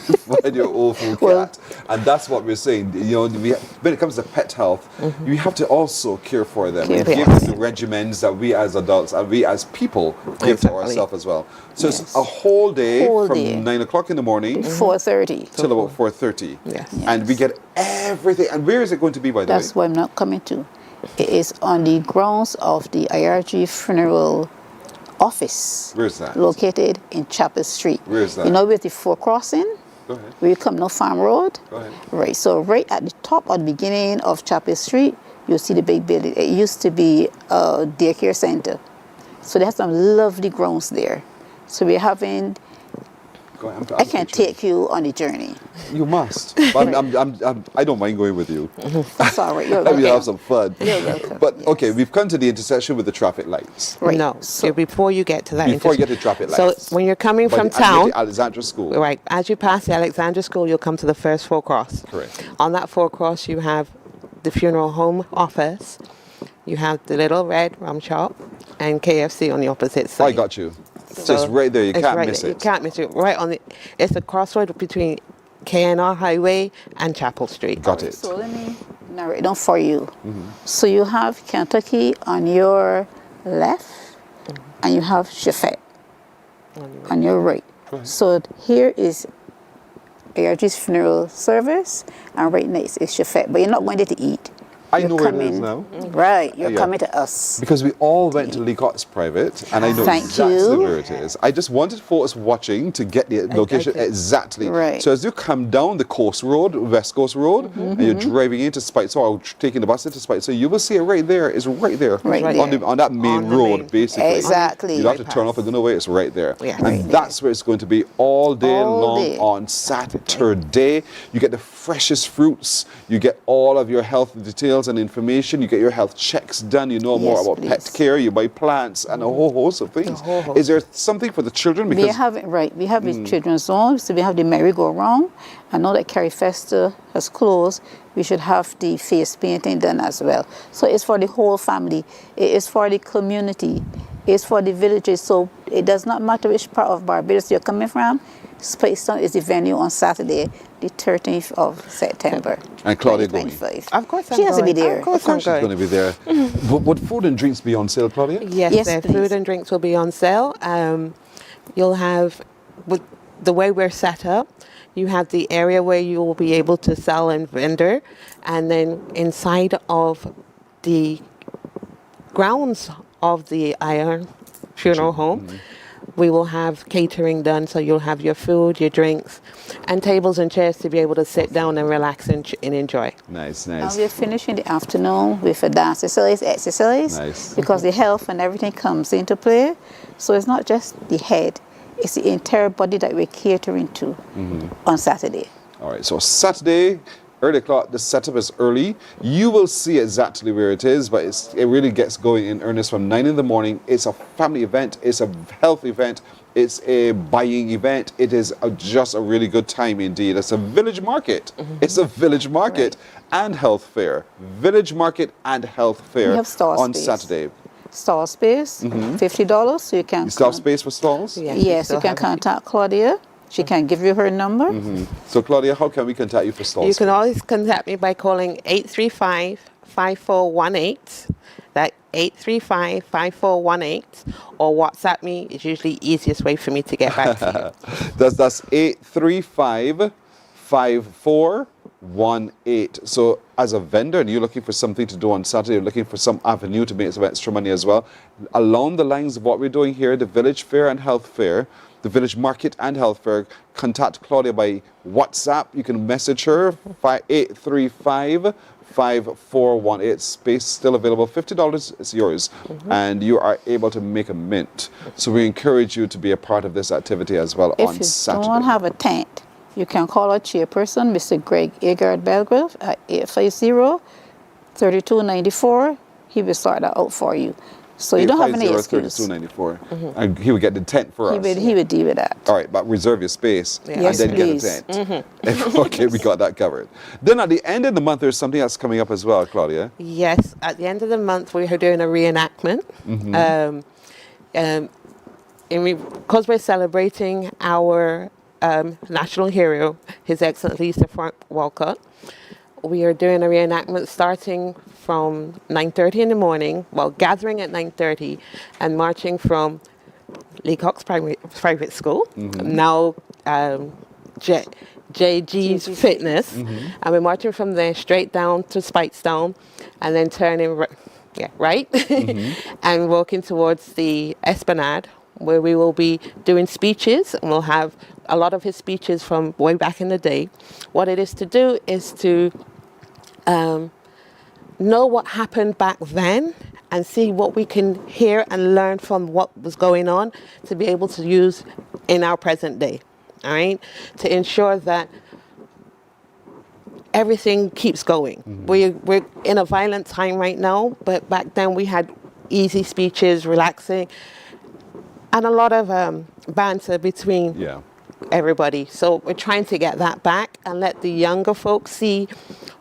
Find your own food, cat. And that's what we're saying. You know, when it comes to pet health, you have to also care for them and give them the regimens that we as adults and we as people give to ourselves as well. So it's a whole day from 9 o'clock in the morning 4:30 till about 4:30. Yes. And we get everything. And where is it going to be, by the way? That's why I'm not coming to. It is on the grounds of the IRG Funeral Office. Where's that? Located in Chapel Street. Where's that? You know where the Fort Crossing? Go ahead. Where you come down Farm Road? Go ahead. Right, so right at the top or the beginning of Chapel Street, you'll see the big building. It used to be a daycare center. So they have some lovely grounds there. So we're having... I can take you on a journey. You must. I don't mind going with you. That's all right. You're Let me welcome. have some fun. You're welcome. But okay, we've come to the intersection with the traffic lights. Right. No, so before you get to that. Before you get to traffic lights. So when you're coming from the town, Alexandra School. right, as you pass the Alexandra School, you'll come to the first forecross. Correct. On that forecross, you have the funeral home office. You have the little red rum shop and KFC on the opposite side. I got you. So it's right there. You can't miss it. You can't miss it. Right on the. It's a crossroad between KNR Highway and Chapel Street. Got it. So let me narrate down for you. So you have Kentucky on your left, and you have Shafet on your right. So here is ARG's funeral service, and right next is Shafet. But you're not going there to eat. I know where it is now. Right, you're coming to us. Because we all went to Leacott's Private, and I know Thank exactly you. where it is. I just wanted for us watching to get the location exactly. Right. So as you come down the Coast Road, West Coast Road, and you're driving into Spitzer or taking the bus into Spitzer, you will see it right there. It's right there. Right on, there. on that main road, basically. Exactly. You don't have to turn off and go away. It's right there. Yeah. And Right that's where it's going to be all day All long day. on Saturday. You get the freshest fruits. You get all of your health details and information. You get your health checks done. You know more Yes, about pet please. care. You buy plants and a whole host of things. Is there something for the children? We have it right. We have the children's zone. So we have the merry-go-round. I know that Carrie Fester has closed. We should have the face painting done as well. So it's for the whole family. It is for the community. It's for the villages. So it does not matter which part of Barbados you're coming from. Spacestown is the venue on Saturday, the 13th of September. And Claudia going. 2025. Of course I'm She has to be going. there. Of course I'm She's going to be there. Would food and drinks be on sale, Claudia? Yes, Yes, the food and drinks will be on sale. You'll have, with the way we're set up, you have the area where you will be able to sell and vendor, and then inside of the grounds of the Iron Funeral Home, we will have catering done, so you'll have your food, your drinks, and tables and chairs to be able to sit down and relax and enjoy. Nice, And nice. we're finishing the afternoon with a dance exercise Nice. because the health and everything comes into play. So it's not just the head, it's the entire body that we're catering to on Saturday. All right, so Saturday, early o'clock, the setup is early. You will see exactly where it is, but it really gets going in earnest from 9 in the morning. It's a family event. It's a health event. It's a buying event. It is just a really good time indeed. It's a village market. It's a village market and health fair. Village market and health fair We have stall on space. Saturday. Stall space, $50, so you can... You still have space for stalls? Yes, you can contact Claudia. She can give you her number. So Claudia, how can we contact you for stalls? You can always contact me by calling 835-5418. That 835-5418, or WhatsApp me. It's usually the easiest way for me to get back to you. That's 835-5418. 514-514-8518. So as a vendor and you're looking for something to do on Saturday, you're looking for some avenue to make some extra money as well, along the lines of what we're doing here, the Village Fair and Health Fair, the Village Market and Health Fair, contact Claudia by WhatsApp. You can message her, 835-5418. Space still available. $50 is yours. And you are able to make a mint. So we encourage you to be a part of this activity as well on Saturday. If you don't have a tent, you can call our chairperson, Mr. Greg Agard Belgrave, at 850-3294. He will sort that out for you. So you don't have any excuse. 3294. And he would get the tent for us. He would deal with that. All right, but reserve your space Yes, and then please. get a tent. Okay, we got that covered. Then at the end of the month, there's something else coming up as well, Claudia. Yes, at the end of the month, we are doing a reenactment. Because we're celebrating our national hero, His Excellency Sir Frank Walcott, we are doing a reenactment starting from 9:30 in the morning, gathering at 9:30 and marching from Leacock's private school, now JG's Fitness, and we're marching from there straight down to Speightstown and then turning right and walking towards the Esplanade, where we will be doing speeches, and we'll have a lot of his speeches from way back in the day. What it is to do is to know what happened back then and see what we can hear and learn from what was going on to be able to use in our present day, all right? To ensure that everything keeps going. We're in a violent time right now, but back then we had easy speeches, relaxing, and a lot of banter between everybody. So we're trying to get that back and let the younger folks see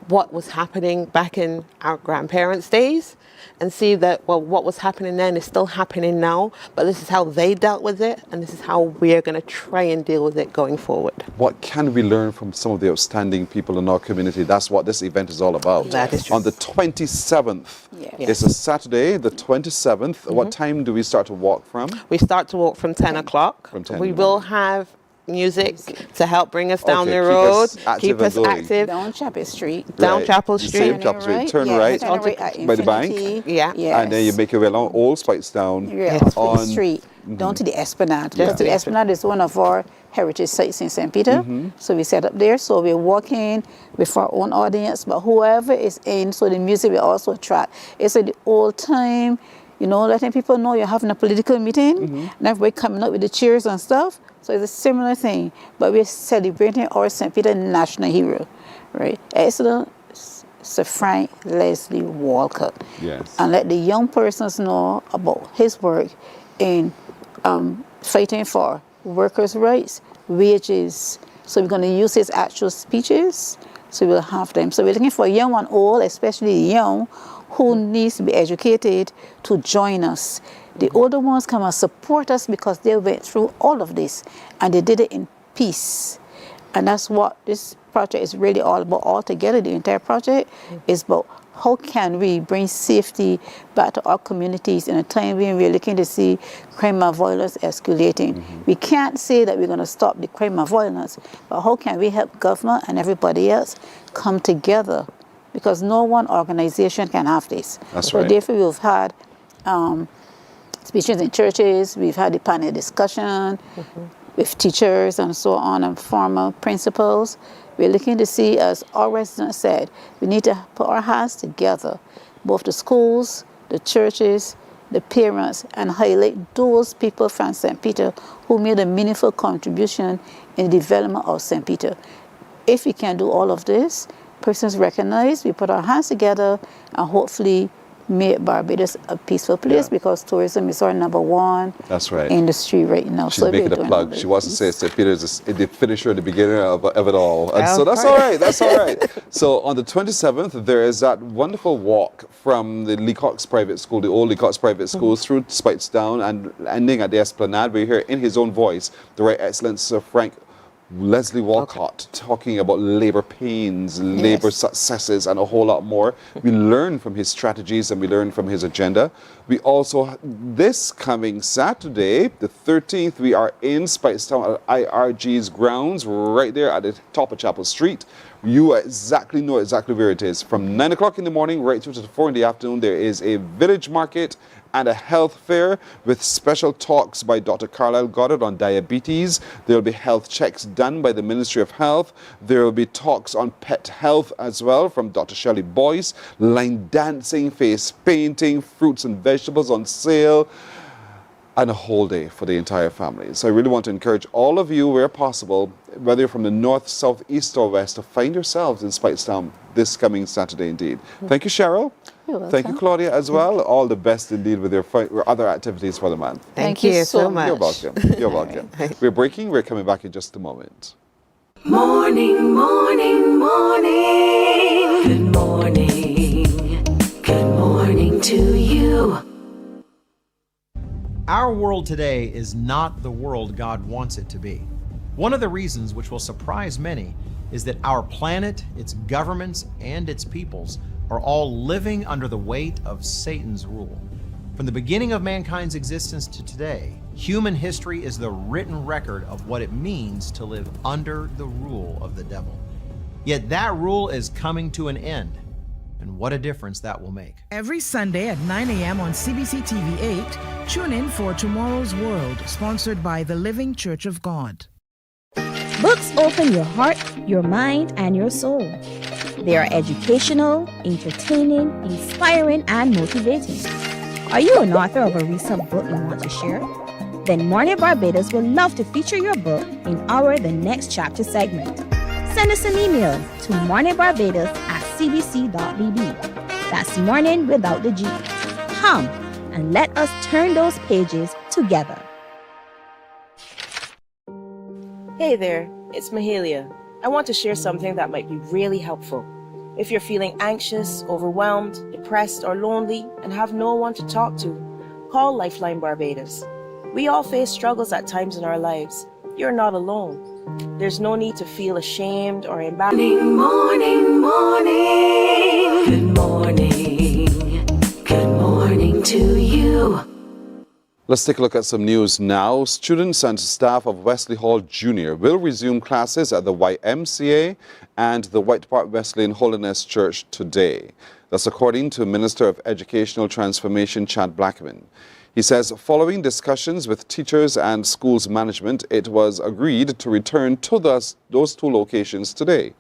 what was happening back in our grandparents' days and see that, what was happening then is still happening now, but this is how they dealt with it, and this is how we are going to try and deal with it going forward. What can we learn from some of the outstanding people in our community? That's what this event is all about. That is true. On the 27th, it's a Saturday, the 27th. What time do we start to walk from? We start to walk from 10 o'clock. From 10 we will have music to help bring us down the road, keep us active. Down Chapel Street. Down Chapel Street. Turn right by the bank. Yeah. And then you make your way along Old Speightstown. On Street, down to the Esplanade. Because the Esplanade is one of our heritage sites in St. Peter. So we set up there. So we're walking with our own audience, but whoever is in, so the music will also attract. It's like the old time, letting people know you're having a political meeting, and everybody coming up with the cheers and stuff. So it's a similar thing, but we're celebrating our St. Peter national hero, right? Excellent Sir Frank Leslie Walcott. Yes. And let the young persons know about his work in fighting for workers' rights, wages. So we're going to use his actual speeches, so we'll have them. So we're looking for young and old, especially young, who needs to be educated to join us. The older ones come and support us because they went through all of this and they did it in peace. And that's what this project is really all about altogether. The entire project is about how can we bring safety back to our communities in a time when we're looking to see crime and violence escalating. We can't say that we're going to stop the crime and violence, but how can we help government and everybody else come together? Because no one organization can have this. That's right. So therefore we've had speeches in churches, we've had a panel discussion with teachers and so on, and former principals. We're looking to see, as our residents said, we need to put our hands together, both the schools, the churches, the parents, and highlight those people from St. Peter who made a meaningful contribution in the development of St. Peter. If we can do all of this, persons recognize, we put our hands together, and hopefully make Barbados a peaceful place, because tourism is our #1 industry right now. She's making a plug. She wants to say St. Peter's is the finisher at the beginning of it all. And so that's all right. That's all right. So on the 27th, there is that wonderful walk from the Leacock's private school, the old Leacock's private school, through Speightstown and ending at the Esplanade. We hear in his own voice the Right Excellent Sir Frank Leslie Walcott talking about labor pains, labor successes, and a whole lot more. We learn from his strategies and we learn from his agenda. We also, this coming Saturday, the 13th, we are in Speightstown at IRG's grounds, right there at the top of Chapel Street. you exactly know exactly where it is. From 9 o'clock in the morning right through to 4 in the afternoon, there is a village market and a health fair with special talks by Dr. Carlisle Goddard on diabetes. There will be health checks done by the Ministry of Health. There will be talks on pet health as well from Dr. Shelley Boyce, line dancing, face painting, fruits and vegetables on sale, and a whole day for the entire family. So I really want to encourage all of you, where possible, whether you're from the north, south, east, or west, to find yourselves in Speightstown this coming Saturday indeed. Thank you, Cheryl. You're welcome. Thank you, Claudia, as well. All the best indeed with your other activities for the month. Thank you so much. You're welcome. You're welcome. We're breaking. We're coming back in just a moment. Morning, morning, morning. Good morning. Good morning to you. Our world today is not the world God wants it to be. One of the reasons which will surprise many is that our planet, its governments, and its peoples are all living under the weight of Satan's rule. From the beginning of mankind's existence to today, human history is the written record of what it means to live under the rule of the devil. Yet that rule is coming to an end. And what a difference that will make. Every Sunday at 9 a.m. on CBC TV 8, tune in for Tomorrow's World, sponsored by the Living Church of God. Books open your heart, your mind, and your soul. They are educational, entertaining, inspiring, and motivating. Are you an author of a recent book you want to share? Then Mornin Barbados would love to feature your book in our The Next Chapter segment. Send us an email to morninbarbados@cbc.bb. That's morning without the G. Come and let us turn those pages together. Hey there, it's Mahalia. I want to share something that might be really helpful. If you're feeling anxious, overwhelmed, depressed, or lonely and have no one to talk to, call Lifeline Barbados. We all face struggles at times in our lives. You're not alone. There's no need to feel ashamed or embarrassed. Morning, morning. Good morning. Good morning to you. Let's take a look at some news now. Students and staff of Wesley Hall Junior will resume classes at the YMCA and the White Park Wesleyan Holiness Church today. That's according to Minister of Educational Transformation Chad Blackman. He says following discussions with teachers and schools management, it was agreed to return to those two locations today.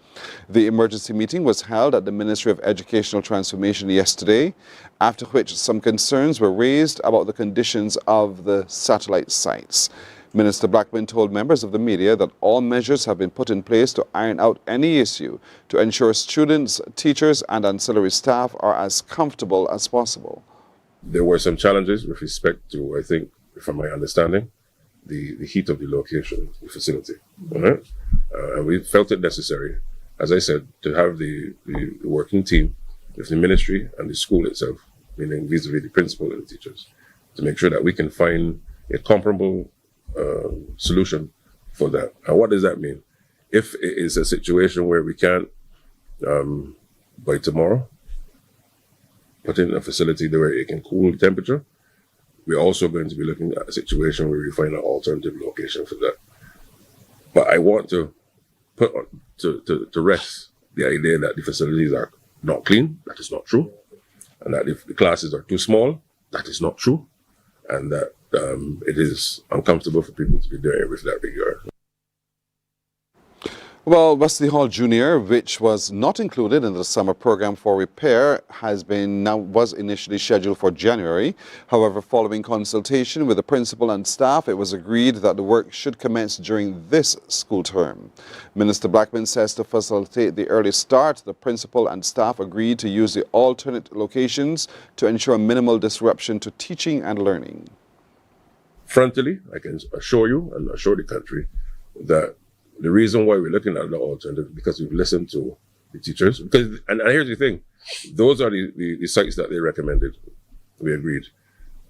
The emergency meeting was held at the Ministry of Educational Transformation yesterday, after which some concerns were raised about the conditions of the satellite sites. Minister Blackman told members of the media that all measures have been put in place to iron out any issue to ensure students, teachers, and ancillary staff are as comfortable as possible. There were some challenges with respect to, I think, from my understanding, the heat of the location, the facility. Right? And we felt it necessary, as I said, to have the working team with the ministry and the school itself, meaning vis-a-vis the principal and the teachers, to make sure that we can find a comparable solution for that. And what does that mean? If it is a situation where we can't, by tomorrow, put in a facility where it can cool the temperature, we're also going to be looking at a situation where we find an alternative location for that. But I want to put to rest the idea that the facilities are not clean. That is not true. And that if the classes are too small, that is not true. And that it is uncomfortable for people to be there with that regard. Well, Wesley Hall Junior, which was not included in the summer program for repair, was initially scheduled for January. However, following consultation with the principal and staff, it was agreed that the work should commence during this school term. Minister Blackman says to facilitate the early start, the principal and staff agreed to use the alternate locations to ensure minimal disruption to teaching and learning. Frontally, I can assure you and assure the country that the reason why we're looking at the alternative is because we've listened to the teachers. And here's the thing, those are the sites that they recommended. We agreed.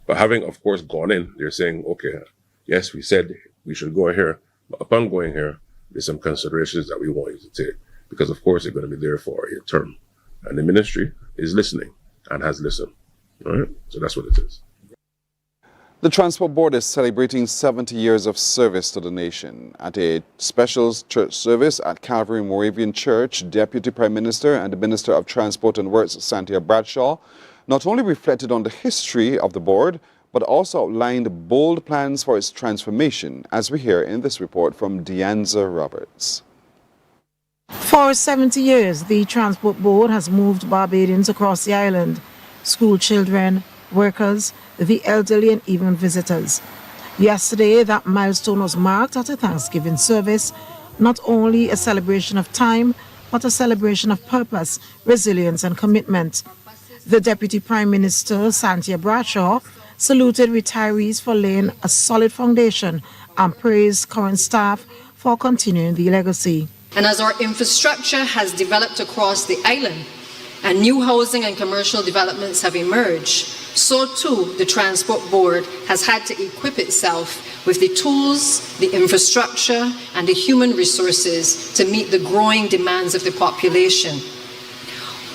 But having, of course, gone in, they're saying, okay, yes, we said we should go here. But upon going here, there's some considerations that we want you to take. Because, of course, they're going to be there for a term. And the ministry is listening and has listened. All right? So that's what it is. The Transport Board is celebrating 70 years of service to the nation. At a special church service at Calvary Moravian Church, Deputy Prime Minister and the Minister of Transport and Works, Santia Bradshaw, not only reflected on the history of the board, but also outlined bold plans for its transformation, as we hear in this report from Deanza Roberts. For 70 years, the Transport Board has moved Barbadians across the island, school children, workers, the elderly and even visitors. Yesterday, that milestone was marked at a Thanksgiving service, not only a celebration of time, but a celebration of purpose, resilience and commitment. The Deputy Prime Minister, Santia Bradshaw, saluted retirees for laying a solid foundation and praised current staff for continuing the legacy. And as our infrastructure has developed across the island and new housing and commercial developments have emerged, so too the Transport Board has had to equip itself with the tools, the infrastructure and the human resources to meet the growing demands of the population.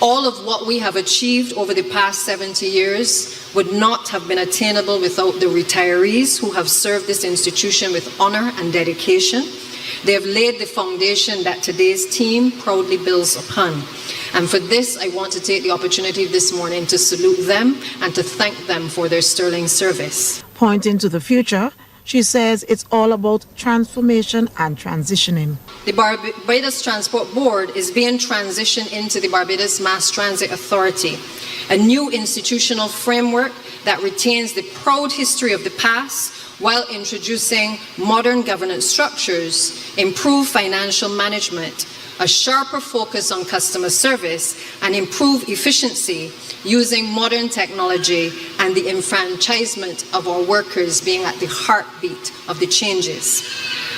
All of what we have achieved over the past 70 years would not have been attainable without the retirees who have served this institution with honor and dedication. They have laid the foundation that today's team proudly builds upon. And for this, I want to take the opportunity this morning to salute them and to thank them for their sterling service. Pointing to the future, she says it's all about transformation and transitioning. The Barbados Transport Board is being transitioned into the Barbados Mass Transit Authority, a new institutional framework that retains the proud history of the past while introducing modern governance structures, improved financial management, a sharper focus on customer service, and improved efficiency using modern technology and the enfranchisement of our workers being at the heartbeat of the changes.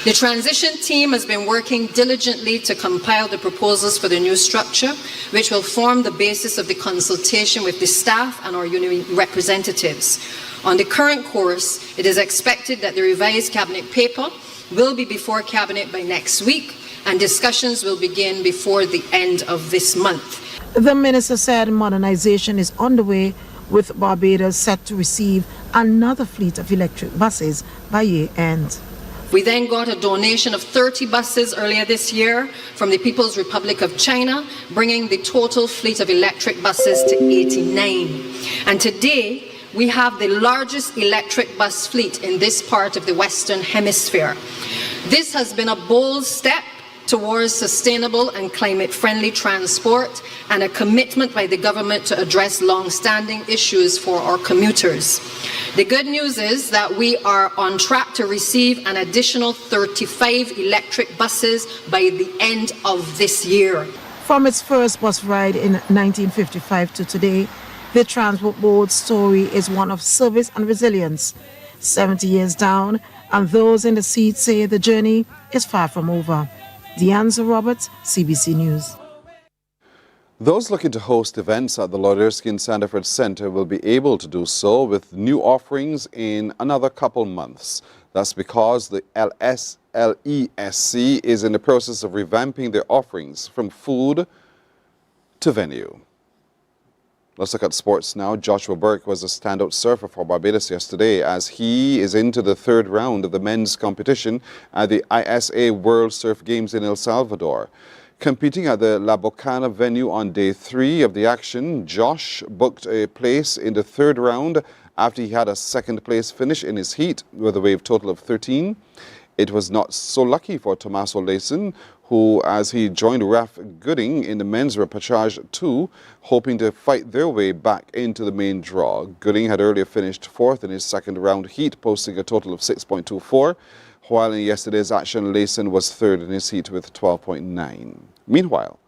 The transition team has been working diligently to compile the proposals for the new structure, which will form the basis of the consultation with the staff and our union representatives. On the current course, it is expected that the revised cabinet paper will be before cabinet by next week, and discussions will begin before the end of this month. The minister said modernization is underway, with Barbados set to receive another fleet of electric buses by year end. We then got a donation of 30 buses earlier this year from the People's Republic of China, bringing the total fleet of electric buses to 89. And today, we have the largest electric bus fleet in this part of the Western Hemisphere. This has been a bold step towards sustainable and climate-friendly transport and a commitment by the government to address long-standing issues for our commuters. The good news is that we are on track to receive an additional 35 electric buses by the end of this year. From its first bus ride in 1955 to today, the Transport Board's story is one of service and resilience. 70 years down, and those in the seat say the journey is far from over. Deanza Roberts, CBC News. Those looking to host events at the Lord Erskine Sandiford Centre will be able to do so with new offerings in another couple months. That's because the LESC is in the process of revamping their offerings from food to venue. Let's look at sports now. Joshua Burke was a standout surfer for Barbados yesterday as he is into the third round of the men's competition at the ISA World Surf Games in El Salvador. Competing at the La Bocana venue on day 3 of the action, Josh booked a place in the third round after he had a second place finish in his heat with a wave total of 13. It was not so lucky for Tommaso Layson, who, as he joined Raf Gooding in the men's repechage 2, hoping to fight their way back into the main draw. Gooding had earlier finished 4th in his second round heat, posting a total of 6.24, while in yesterday's action, Layson was 3rd in his heat with 12.9. Meanwhile,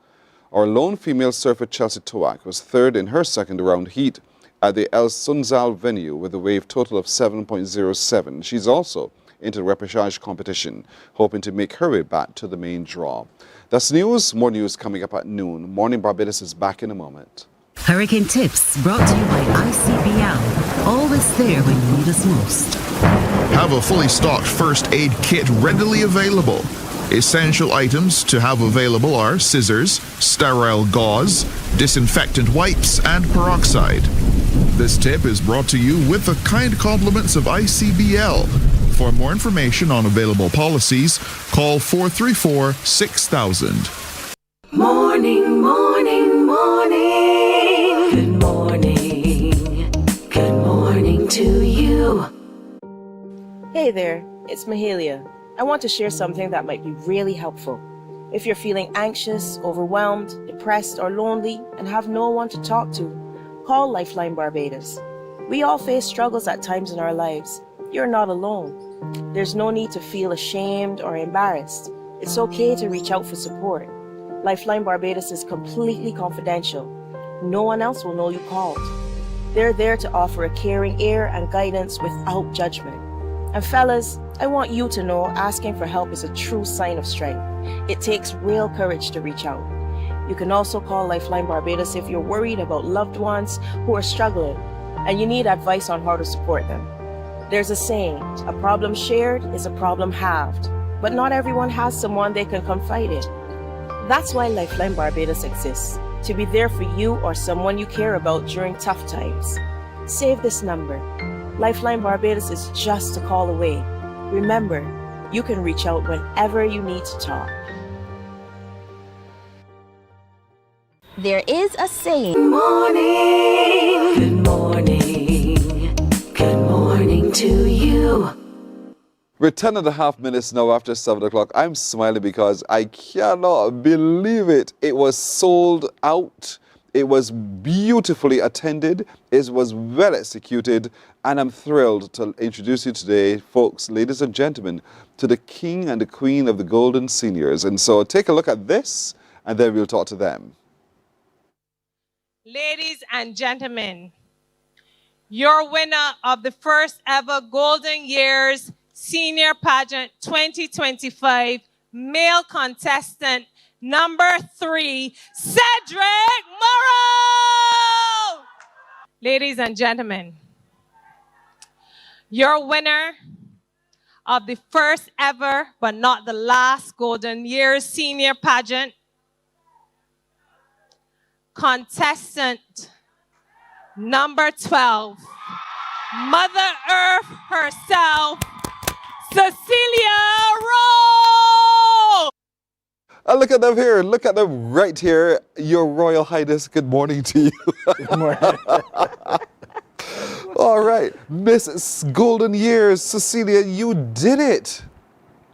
our lone female surfer Chelsea Toak was 3rd in her second round heat at the El Sunzal venue with a wave total of 7.07. She's also into the repechage competition, hoping to make her way back to the main draw. That's news. More news coming up at noon. Morning Barbados is back in a moment. Hurricane Tips brought to you by ICBL. Always there when you need us most. Have a fully stocked first aid kit readily available. Essential items to have available are scissors, sterile gauze, disinfectant wipes, and peroxide. This tip is brought to you with the kind compliments of ICBL. For more information on available policies, call 434-6000. Morning, morning, morning. Good morning. Good morning to you. Hey there, it's Mahalia. I want to share something that might be really helpful. If you're feeling anxious, overwhelmed, depressed, or lonely and have no one to talk to, call Lifeline Barbados. We all face struggles at times in our lives. You're not alone. There's no need to feel ashamed or embarrassed. It's okay to reach out for support. Lifeline Barbados is completely confidential. No one else will know you called. They're there to offer a caring ear and guidance without judgment. And fellas, I want you to know asking for help is a true sign of strength. It takes real courage to reach out. You can also call Lifeline Barbados if you're worried about loved ones who are struggling and you need advice on how to support them. There's a saying, a problem shared is a problem halved, but not everyone has someone they can confide in. That's why Lifeline Barbados exists, to be there for you or someone you care about during tough times. Save this number. Lifeline Barbados is just a call away. Remember, you can reach out whenever you need to talk. There is a saying. Good morning. Good morning. Good morning to you. We're 10.5 minutes now after 7 o'clock. I'm smiling because I cannot believe it. It was sold out. It was beautifully attended. It was well executed. And I'm thrilled to introduce you today, folks, ladies and gentlemen, to the king and the queen of the Golden Seniors. And so take a look at this, and then we'll talk to them. Ladies and gentlemen, your winner of the first ever Golden Years Senior Pageant 2025 male contestant number 3, Cedric Morrow! Ladies and gentlemen, your winner of the first ever, but not the last, Golden Years Senior Pageant, contestant number 12, Mother Earth herself, Cecilia Rowe! Look at them here. Look at them right here. Your Royal Highness, good morning to you. Good morning. All right. Miss Golden Years, Cecilia, you did it.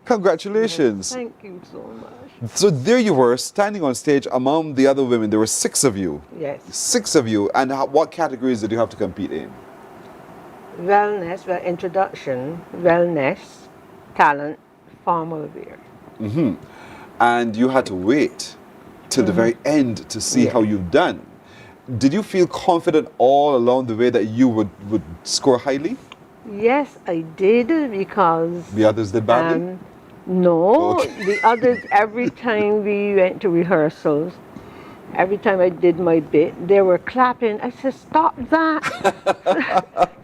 Congratulations. Thank you so much. So there you were, standing on stage among the other women. There were 6 of you. Yes. 6 of you. And what categories did you have to compete in? Wellness, introduction, wellness, talent, formal wear. Mm-hmm. And you had to wait till the very end to see how you've done. Did you feel confident all along the way that you would score highly? Yes, I did, because... The others did badly? No, the others, every time we went to rehearsals, every time I did my bit, they were clapping. I said, stop that.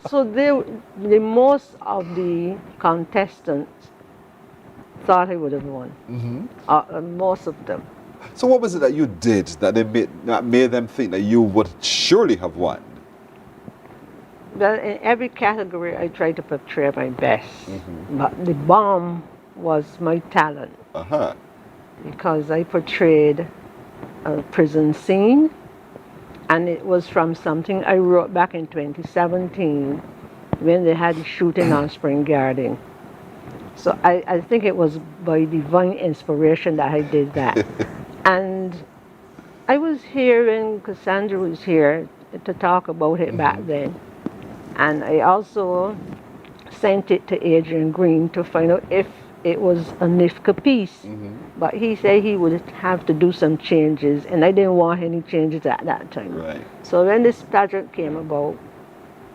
So the most of the contestants thought I would have won. Mm-hmm. Most of them. So what was it that you did that made them think that you would surely have won? Well, in every category I tried to portray my best. Mm-hmm. But the bomb was my talent. Uh-huh. Because I portrayed a prison scene, and it was from something I wrote back in 2017 when they had the shooting on Spring Garden. So I think it was by divine inspiration that I did that. And I was here when Cassandra was here to talk about it back then. And I also sent it to Adrian Green to find out if it was a NIFCA piece. But he said he would have to do some changes, and I didn't want any changes at that time. Right. So when this pageant came about,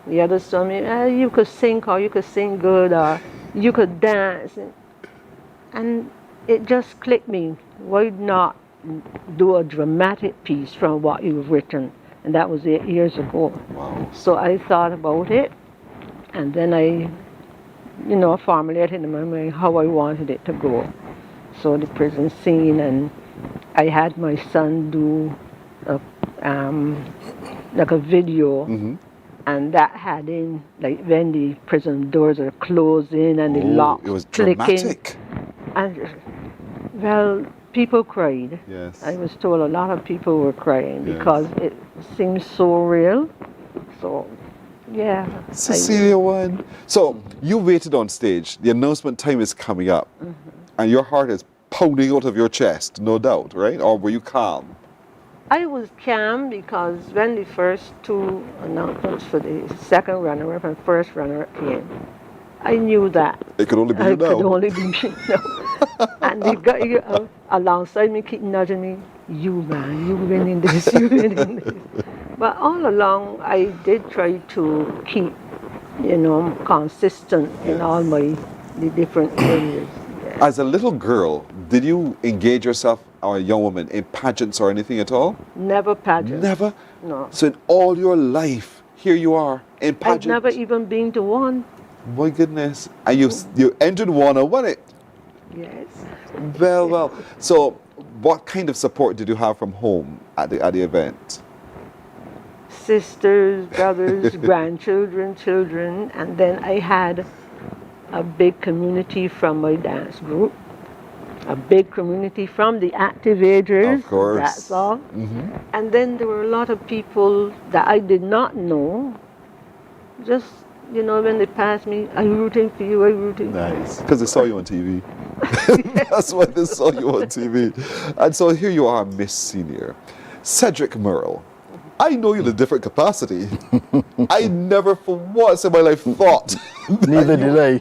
the others told me, you could sing, or you could sing good, or you could dance. And it just clicked me. Why not do a dramatic piece from what you've written? And that was 8 years ago. Wow. So I thought about it, and then I, formulated in my mind how I wanted it to go. saw the prison scene, and I had my son do like a video, and that had in like when the prison doors are closing and the locks it was clicking. dramatic. And well, people cried. Yes. I was told a lot of people were crying Yes. because it seems so real. So, yeah. Cecilia won. So you waited on stage. The announcement time is coming up, and your heart is pounding out of your chest, no doubt, right? Or were you calm? I was calm because when the first two announcements for the second runner-up and first runner-up came, I knew that. It could only be I you now. could only be me now. And the guy alongside me keep nudging me, you man, you winning this, you winning this. But all along, I did try to keep, consistent in all the different areas. As a little girl, did you engage yourself, or a young woman, in pageants or anything at all? Never pageant. Never? No. So in all your life, here you are in pageant. I've never even been to one. My goodness. And you entered one and won it. Yes. Well. So what kind of support did you have from home at the event? Sisters, brothers, grandchildren, children, and then I had a big community from my dance group, a big community from the active agers. Of course. That's all. And then there were a lot of people that I did not know. Just, when they passed me, I'm rooting for you, I'm rooting for you. Nice. Because they saw you on TV. That's why they saw you on TV. And so here you are, Miss Senior. Cedric Merle. I know you in a different capacity. I never for once in my life thought. Neither did I.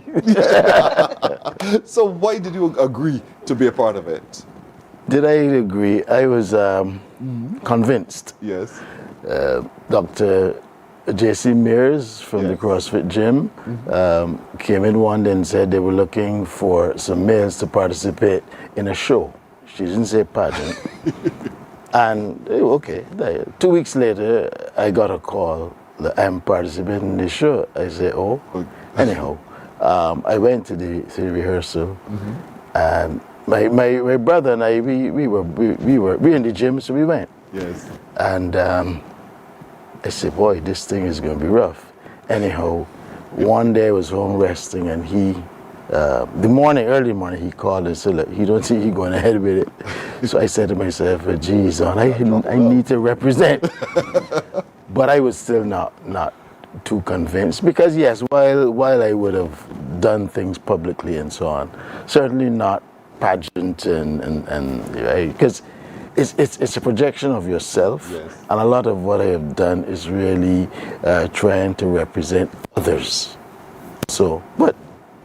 So why did you agree to be a part of it? Did I agree? I was convinced. Yes. Dr. J.C. Mears from the CrossFit gym came in one day and said they were looking for some males to participate in a show. She didn't say pageant. And okay, 2 weeks later, I got a call that I'm participating in the show. I said, oh. Anyhow, I went to the rehearsal, and my brother and I, we were in the gym, so we went. Yes. And I said, boy, this thing is going to be rough. Anyhow, one day I was home resting, and early morning, he called and said, look, he don't see he going ahead with it. So I said to myself, geez, I need to represent. But I was still not too convinced, because yes, while I would have done things publicly and so on, certainly not pageant and because it's a projection of yourself, and a lot of what I have done is really trying to represent others. So, but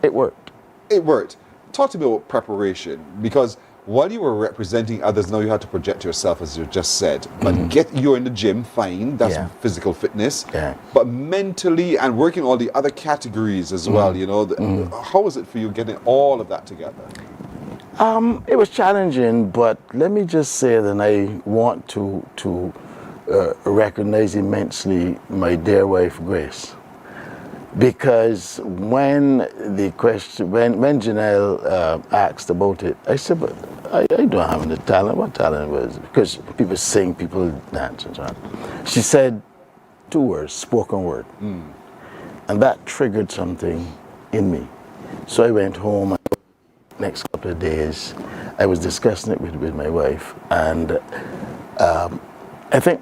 it worked. It worked. Talk to me about preparation, because while you were representing others, now you had to project yourself, as you just said. But you're in the gym, fine, that's physical fitness. But mentally and working all the other categories as well, how was it for you getting all of that together? It was challenging, but let me just say that I want to recognize immensely my dear wife, Grace. Because when Janelle asked about it, I said, but I don't have the talent. What talent was it? Because people sing, people dance and so on. She said 2 words, spoken word. And that triggered something in me. So I went home, and next couple of days, I was discussing it with my wife. And I think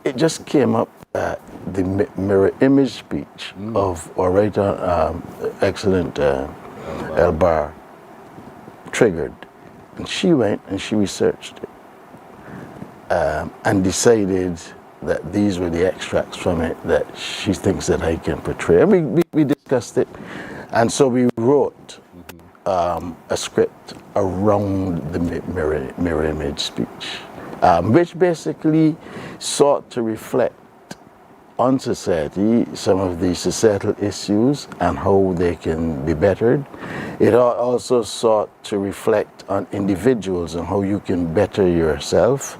it just came up that the mirror image speech of our writer, excellent Elbar, triggered. And she went and she researched it and decided that these were the extracts from it that she thinks that I can portray. And we discussed it. And so we wrote a script around the mirror image speech, which basically sought to reflect on society some of the societal issues and how they can be bettered. It also sought to reflect on individuals and how you can better yourself.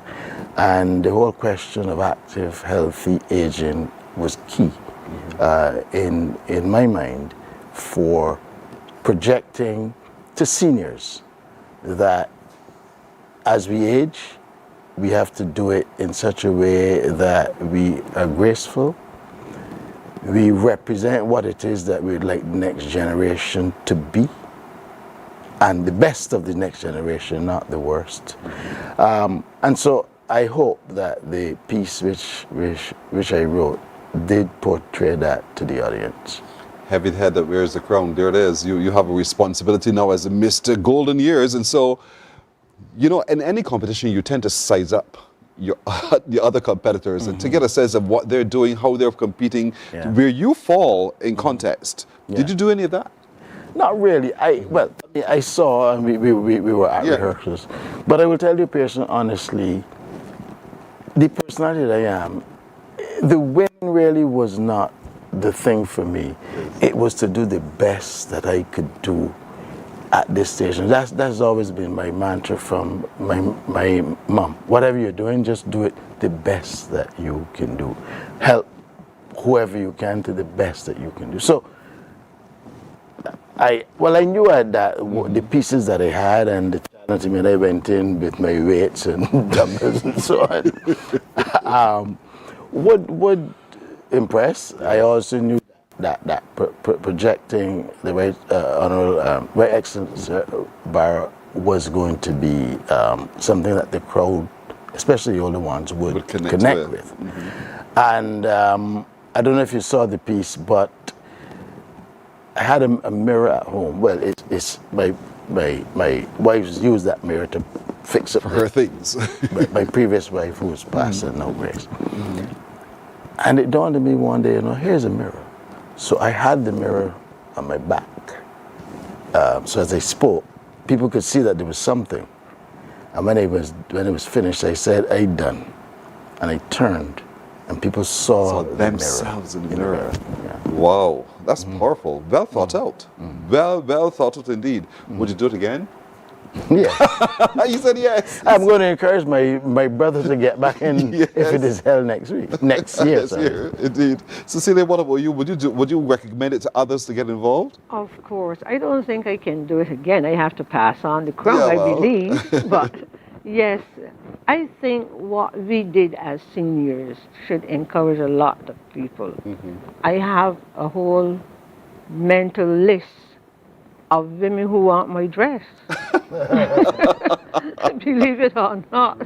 And the whole question of active, healthy aging was key in my mind for projecting to seniors that as we age, we have to do it in such a way that we are graceful. We represent what it is that we'd like the next generation to be, and the best of the next generation, not the worst. And so I hope that the piece which I wrote did portray that to the audience. Heavy head that wears the crown. There it is. You have a responsibility now as a Mr. Golden Years. And so, you know, in any competition, you tend to size up the other competitors and to get a sense of what they're doing, how they're competing, where you fall in contest. Did you do any of that? Not really. I saw, and we were at rehearsals. But I will tell you, Pearson, honestly, the personality that I am, the win really was not the thing for me. It was to do the best that I could do at this station. That's always been my mantra from my mom. Whatever you're doing, just do it the best that you can do. Help whoever you can to the best that you can do. So I knew that the pieces that I had and the talent, I mean, I went in with my weights and dumbbells and so on. Would impress. I also knew that projecting the right honorable, very excellent bar was going to be something that the crowd, especially the older ones, would connect with. And I don't know if you saw the piece, but I had a mirror at home. Well, it's my wife's used that mirror to fix up her things. my previous wife, who was passed and no grace. And it dawned on me one day, here's a mirror. So I had the mirror on my back. So as I spoke, people could see that there was something. And when it was finished, I said, "I done." And I turned, and people saw themselves in the mirror. Yeah. Wow, that's powerful. Well thought out. Well thought out indeed. Would you do it again? Yeah. You said yes. I'm going to encourage my brother to get back in if it is held next year. Next year, indeed. Cecilia, what about you? Would you recommend it to others to get involved? Of course. I don't think I can do it again. I have to pass on the crown, I believe. But yes, I think what we did as seniors should encourage a lot of people. I have a whole mental list of women who want my dress. Believe it or not.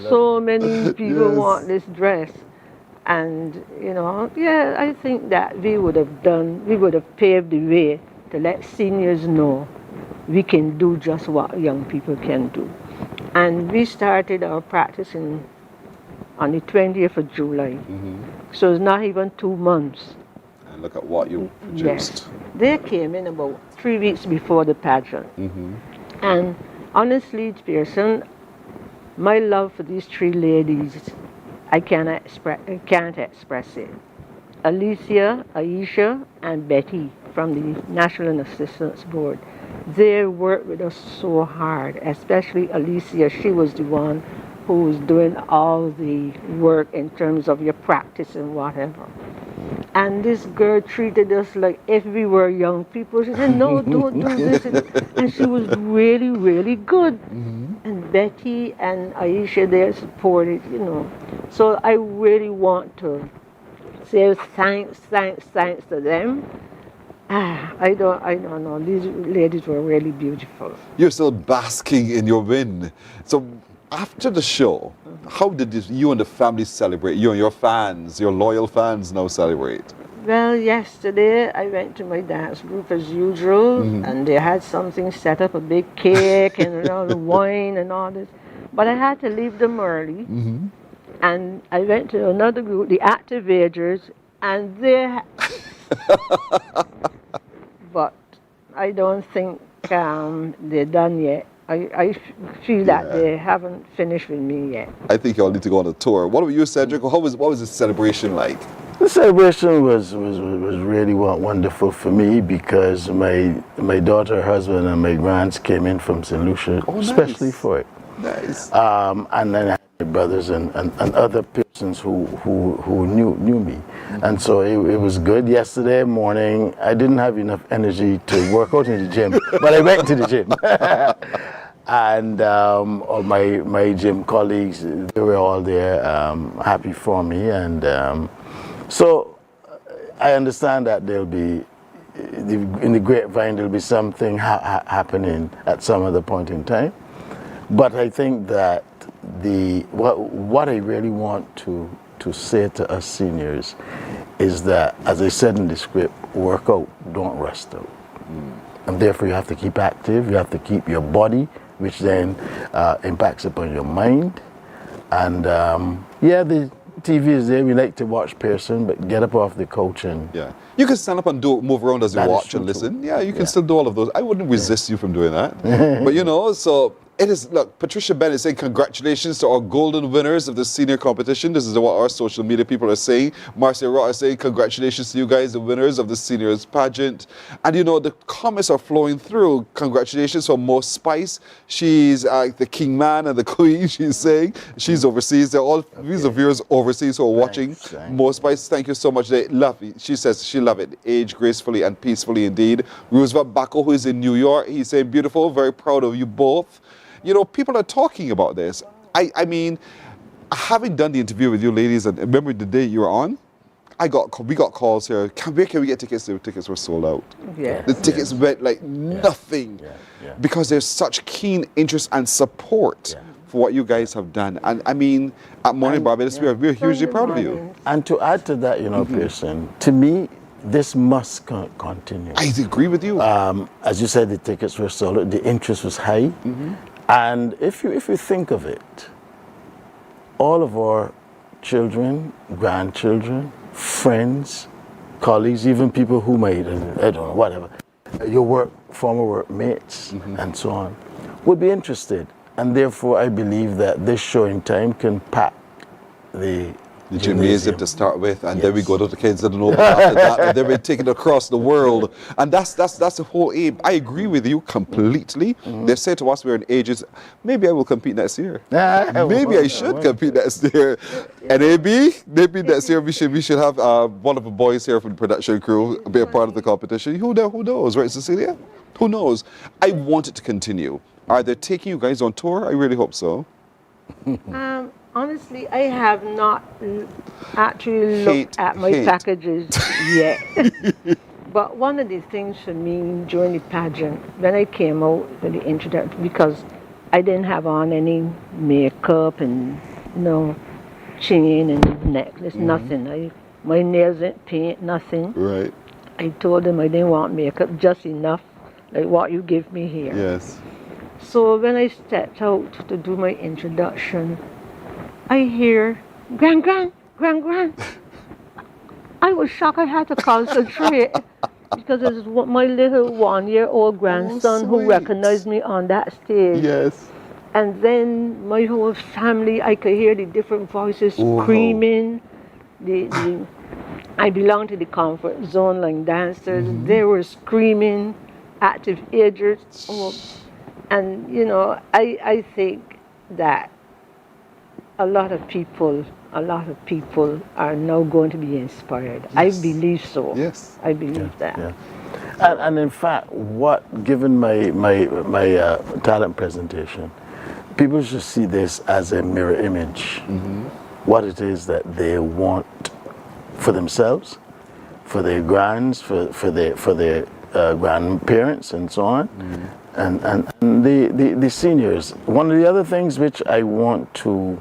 So many people want this dress. And, I think that we would have paved the way to let seniors know we can do just what young people can do. And we started our practicing on the 20th of July. So it's not even 2 months. And look at what you produced. Yes. They came in about 3 weeks before the pageant. And honestly, Pearson, my love for these three ladies, I can't express it. Alicia, Aisha, and Betty from the National Assistance Board. They worked with us so hard, especially Alicia. She was the one who was doing all the work in terms of your practice and whatever. And this girl treated us like if we were young people. She said, "No, don't do this." And she was really, really good. And Betty and Aisha, they supported, So I really want to say thanks to them. I don't know. These ladies were really beautiful. You're still basking in your win. So after the show, how did you and the family celebrate? You and your fans, your loyal fans now celebrate? Well, yesterday I went to my dance group as usual, and they had something set up, a big cake and the wine and all this. But I had to leave them early, and I went to another group, the Active Agers, and they... But I don't think they're done yet. I feel that they haven't finished with me yet. I think you all need to go on a tour. What about you, Cedric? What was the celebration like? The celebration was really wonderful for me because my daughter, husband, and my grands came in from St. Lucia especially for it. Nice. And then I had my brothers and other persons who knew me. And so it was good. Yesterday morning, I didn't have enough energy to work out in the gym, but I went to the gym. And all my gym colleagues, they were all there, happy for me. And so I understand that there'll be, in the grapevine, there'll be something happening at some other point in time. But I think that what I really want to say to us seniors is that, as I said in the script, work out, don't rest out. And therefore you have to keep active, you have to keep your body, which then impacts upon your mind. And yeah, the TV is there, we like to watch Pearson, but get up off the couch and... Yeah. You can stand up and move around as you watch and listen. Yeah, you can still do all of those. I wouldn't resist you from doing that. But you know, so it is, look, Patricia Ben is saying congratulations to our golden winners of the senior competition. This is what our social media people are saying. Marcia Rott is saying congratulations to you guys, the winners of the seniors pageant. And you know, the comments are flowing through. Congratulations for Mo Spice. She's the king man and the queen, she's saying. She's overseas. They're all, these are viewers overseas who are watching. Mo Spice, thank you so much. They love it. She says she love it. Age gracefully and peacefully indeed. Roosevelt Bacco, who is in New York, he's saying beautiful, very proud of you both. You know, people are talking about this. I mean, having done the interview with you ladies, and remember the day you were on, we got calls here. Where can we get tickets? The tickets were sold out. Yeah. The tickets went like nothing because there's such keen interest and support for what you guys have done. And I mean, at Mornin Barbados, we're hugely proud of you. And to add to that, you know, Pearson, to me, this must continue. I agree with you. As you said, the tickets were sold out. The interest was high. And if you think of it, all of our children, grandchildren, friends, colleagues, even people who might, I don't know, whatever, your former workmates and so on, would be interested. And therefore, I believe that this showing time can pack the gymnasium to start with, and then we go to the kids that don't know after that, and then we take it across the world, and that's the whole aim. I agree with you completely. They say to us we're in ages. Maybe I will compete next year. Maybe I should compete next year. And maybe next year we should have one of the boys here from the production crew be a part of the competition. Who knows, right, Cecilia? Who knows? I want it to continue. Are they taking you guys on tour? I really hope so. Honestly, I have not actually looked at my packages yet. But one of the things for me during the pageant, when I came out for the introduction, because I didn't have on any makeup and no chain and necklace, nothing. My nails didn't paint, nothing. Right. I told them I didn't want makeup, just enough, like what you give me here. Yes. So when I stepped out to do my introduction, I hear, Gran. I was shocked. I had to concentrate because it was my little one-year-old grandson who recognized me on that stage. Yes. And then my whole family, I could hear the different voices screaming. I belong to the comfort zone like dancers. They were screaming, active agers. And, you know, I think that a lot of people are now going to be inspired. Yes. I believe so. Yes. I believe that. Yeah. And in fact, given my talent presentation, people should see this as a mirror image. What it is that they want for themselves, for their grands, for their grandparents and so on. And the seniors. One of the other things which I want to,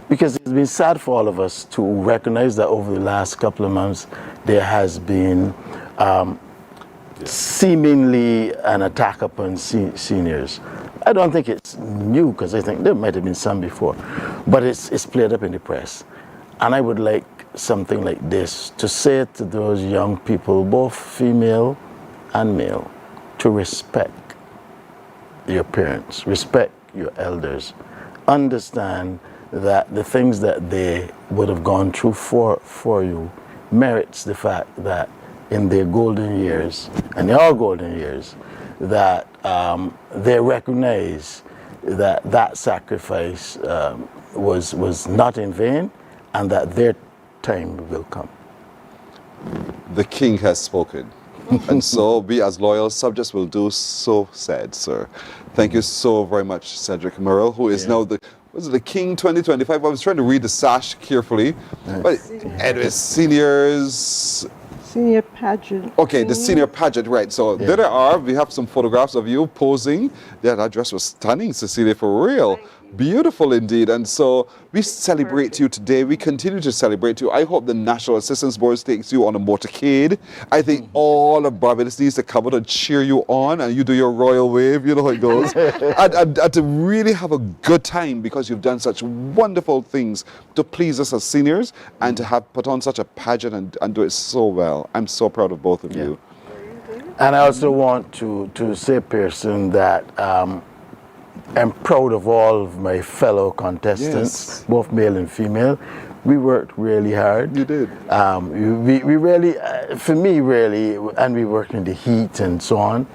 because it's been sad for all of us to recognize that over the last couple of months there has been seemingly an attack upon seniors. I don't think it's new, because I think there might have been some before, but it's played up in the press. And I would like something like this to say to those young people, both female and male, to respect your parents, respect your elders, understand that the things that they would have gone through for you merits the fact that in their golden years, and they are golden years, that they recognize that sacrifice was not in vain, and that their time will come. The king has spoken. And so we as loyal subjects will do so said, sir. Thank you so very much, Cedric Murrell, who is now the King 2025. I was trying to read the sash carefully. But anyways, Senior pageant. Okay, the senior pageant, right. So there they are. We have some photographs of you posing. Yeah, that dress was stunning, Cecilia, for real. Beautiful indeed. And so we celebrate you today. We continue to celebrate you. I hope the National Assistance Board takes you on a motorcade. I think all of Barbados needs to come out and cheer you on, and you do your royal wave, you know how it goes. and to really have a good time, because you've done such wonderful things to please us as seniors, and to have put on such a pageant and do it so well. I'm so proud of both of you. And I also want to say, Pearson, that I'm proud of all of my fellow contestants, both male and female. We worked really hard. You did. We really, for me, really, and we worked in the heat and so on.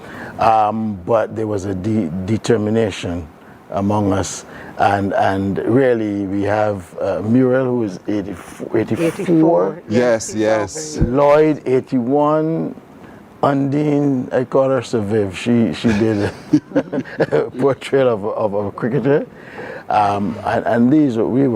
But there was a determination among us, and really we have Muriel, who is 84. Yes. Lloyd, 81. Undine, I call her Saviv. She did a portrait of a cricketer, and these we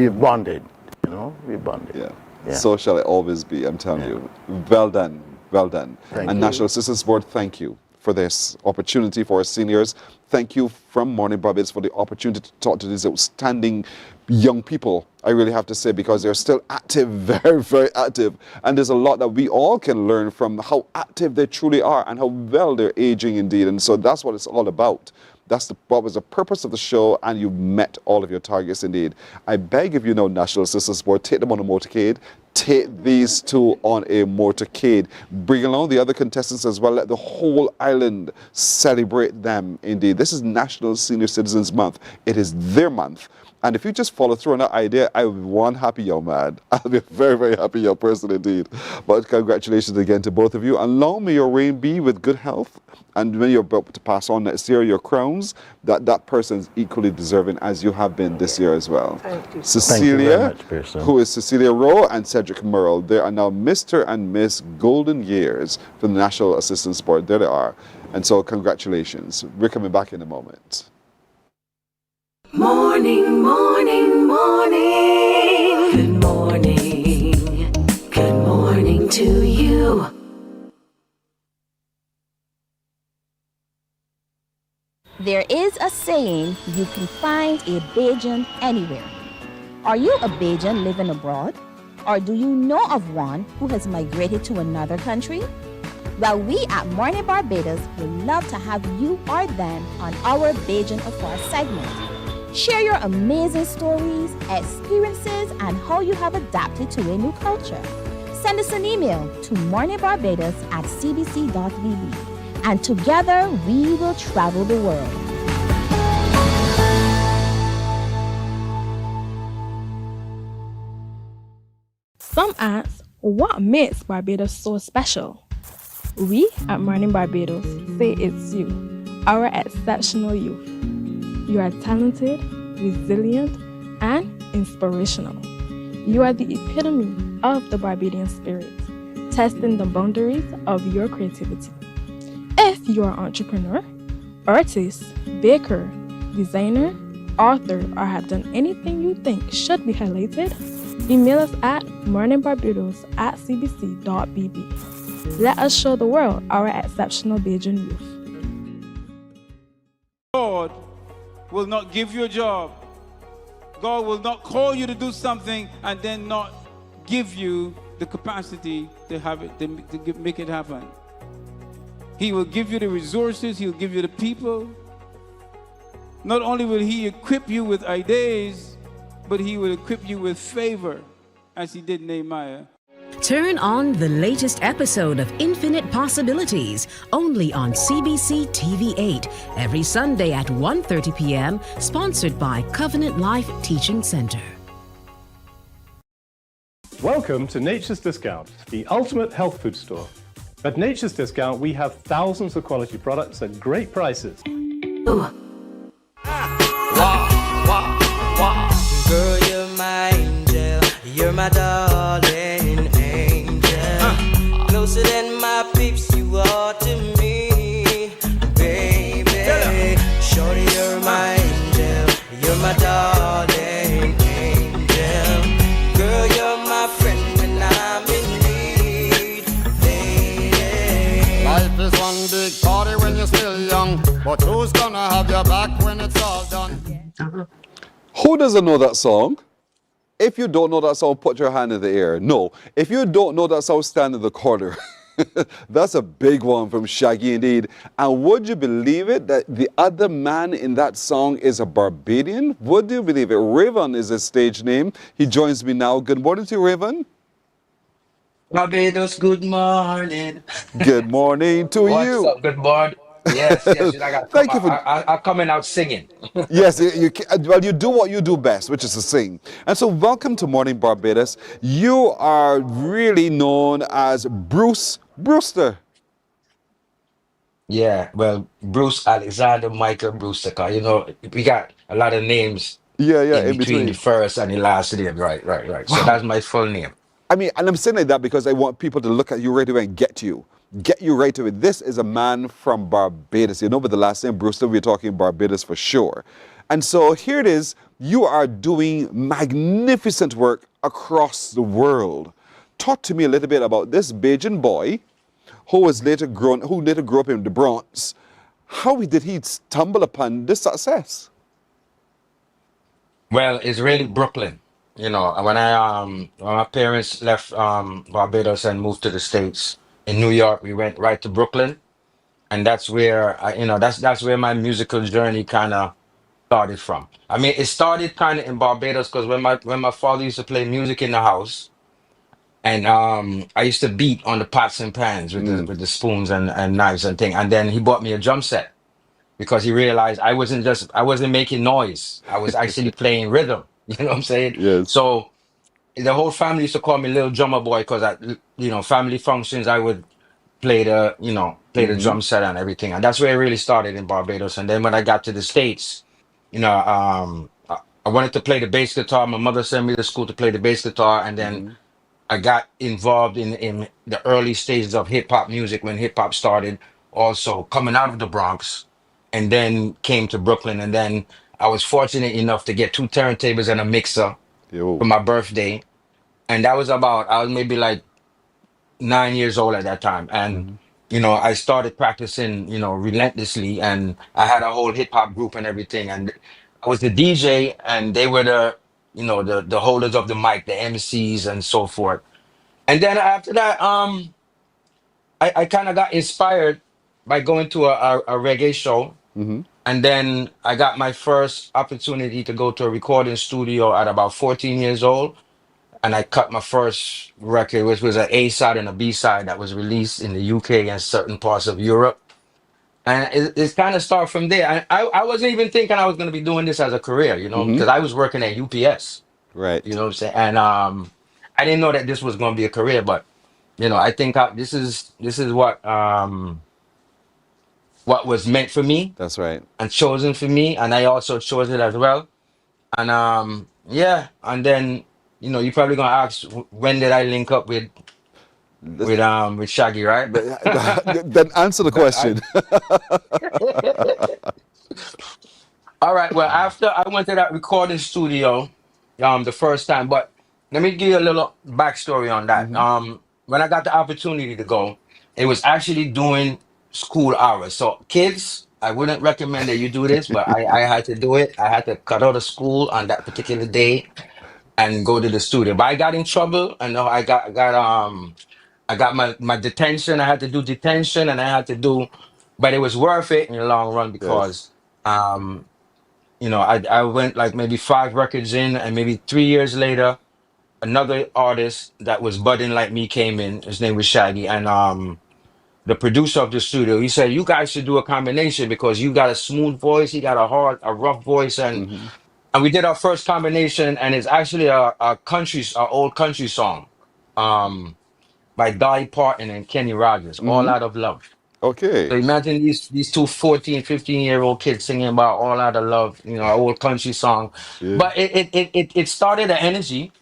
bonded. You know, we bonded. Yeah. So shall it always be. I'm telling you. Well done. Thank you. National Assistance Board, thank you for this opportunity for our seniors. Thank you from Mornin Barbados for the opportunity to talk to these outstanding young people, I really have to say, because they're still active, very, very active. And there's a lot that we all can learn from how active they truly are and how well they're aging indeed. And so that's what it's all about. What was the purpose of the show, and you've met all of your targets indeed. I beg, if you know National Assistance Board, take them on a motorcade. Take these two on a motorcade. Bring along the other contestants as well. Let the whole island celebrate them indeed. This is National Senior Citizens Month. It is their month. And if you just follow through on that idea, I will be one happy young man. I'll be a very, very happy young person indeed. But congratulations again to both of you. And long may your reign be with good health. And when you're about to pass on next year your crowns, that person is equally deserving as you have been this year as well. Thank you. Cecilia, Thank you very much, who is Cecilia Rowe, and Cedric Murrell. They are now Mr. and Miss Golden Years for the National Assistance Board. There they are. And so congratulations. We're coming back in a moment. Morning, morning, morning. Good morning. Good morning to you. There is a saying, you can find a pageant anywhere. Are you a pageant living abroad? Or do you know of one who has migrated to another country? Well, we at Mornin Barbados would love to have you or them on our Pageant Afar segment. Share your amazing stories, experiences, and how you have adapted to a new culture. Send us an email to morninbarbados@cbc.vb, and together we will travel the world. Some ask, what makes Barbados so special? We at Mornin Barbados say it's you, our exceptional youth. You are talented, resilient, and inspirational. You are the epitome of the Barbadian spirit, testing the boundaries of your creativity. If you are an entrepreneur, artist, baker, designer, author, or have done anything you think should be highlighted, email us at morninbarbados@cbc.bb. Let us show the world our exceptional Bajan youth. God will not give you a job. God will not call you to do something and then not give you the capacity to have it, to make it happen. He will give you the resources, he'll give you the people. Not only will he equip you with ideas, but he will equip you with favor, as he did Nehemiah. Turn on the latest episode of Infinite Possibilities, only on CBC TV8, every Sunday at 1:30 p.m., sponsored by Covenant Life Teaching Center. Welcome to Nature's Discount, the ultimate health food store. At Nature's Discount, we have thousands of quality products at great prices. Girl, you're my angel, you're my darling angel. Closer closer than my peeps you are to me, baby. Shorty, you're my angel, you're my darling angel. Girl, you're my friend when I'm in need, lady. Life is one big party when you're still young, but who's gonna have your back when it's all done? Who doesn't know that song? If you don't know that song, put your hand in the air. No. If you don't know that song, stand in the corner. That's a big one from Shaggy indeed. And would you believe it that the other man in that song is a Barbadian? Would you believe it? Riven is his stage name. He joins me now. Good morning to you, Riven. Barbados, good morning. Good morning to What's you. up? Good morning. Yes, yes. Thank you for... I'm coming out singing. Yes, well, you do what you do best, which is to sing. And so welcome to Mornin Barbados. You are really known as Bruce Brewster. Yeah, well, Bruce Alexander Michael Brewster. 'Cause, you know, we got a lot of names in between the first and the last name. Right. So Wow. that's my full name. I mean, and I'm saying like that because I want people to look at you right away and get you right away. This is a man from Barbados. You know, with the last name Brewster, we're talking Barbados for sure. And so here it is. You are doing magnificent work across the world. Talk to me a little bit about this Bajan boy who later grew up in the Bronx. How did he stumble upon this success? Well, it's really Brooklyn. You know, when my parents left Barbados and moved to the States in New York, we went right to Brooklyn, and that's where that's where my musical journey kind of started from. I mean, it started kind of in Barbados because when my father used to play music in the house, and I used to beat on the pots and pans with the spoons and knives and thing, and then he bought me a drum set because he realized I wasn't making noise. I was actually playing rhythm. You know what I'm saying? Yes. So the whole family used to call me Little Drummer Boy because at family functions I would play the drum set and everything, and that's where it really started in Barbados. And then when I got to the States, I wanted to play the bass guitar. My mother sent me to school to play the bass guitar, and then I got involved in the early stages of hip hop music when hip hop started. Also coming out of the Bronx, and then came to Brooklyn, and then I was fortunate enough to get 2 turntables and a mixer for my birthday. And that was I was maybe like 9 years old at that time. And, I started practicing, relentlessly. And I had a whole hip hop group and everything. And I was the DJ and they were the holders of the mic, the MCs and so forth. And then after that, I kind of got inspired by going to a reggae show. And then I got my first opportunity to go to a recording studio at about 14 years old. And I cut my first record, which was an A-side and a B-side that was released in the UK and certain parts of Europe. And it kind of started from there. I wasn't even thinking I was going to be doing this as a career, because I was working at UPS. Right. You know what I'm saying? And I didn't know that this was going to be a career, but, I think this is what was meant for me. That's right. And chosen for me. And I also chose it as well. And and then you're probably gonna ask when did I link up with Shaggy, right? Then answer the question. All right. Well, after I went to that recording studio, the first time, but let me give you a little backstory on that. When I got the opportunity to go, it was actually doing school hours. So kids, I wouldn't recommend that you do this, but I had to do it. I had to cut out of school on that particular day and go to the studio. But I got in trouble, and I got my detention. I had to do detention, and I had to do, but it was worth it in the long run because, I went like maybe 5 records in, and maybe 3 years later, another artist that was budding like me came in. His name was Shaggy, and the producer of the studio, he said, "You guys should do a combination because you got a smooth voice, he got a rough voice," and we did our first combination, and it's actually a old country song, by Dolly Parton and Kenny Rogers, "All Out of Love." Okay. So imagine these two 14, 15-year-old kids singing about All Out of Love, an old country song. Yeah. But it started an energy,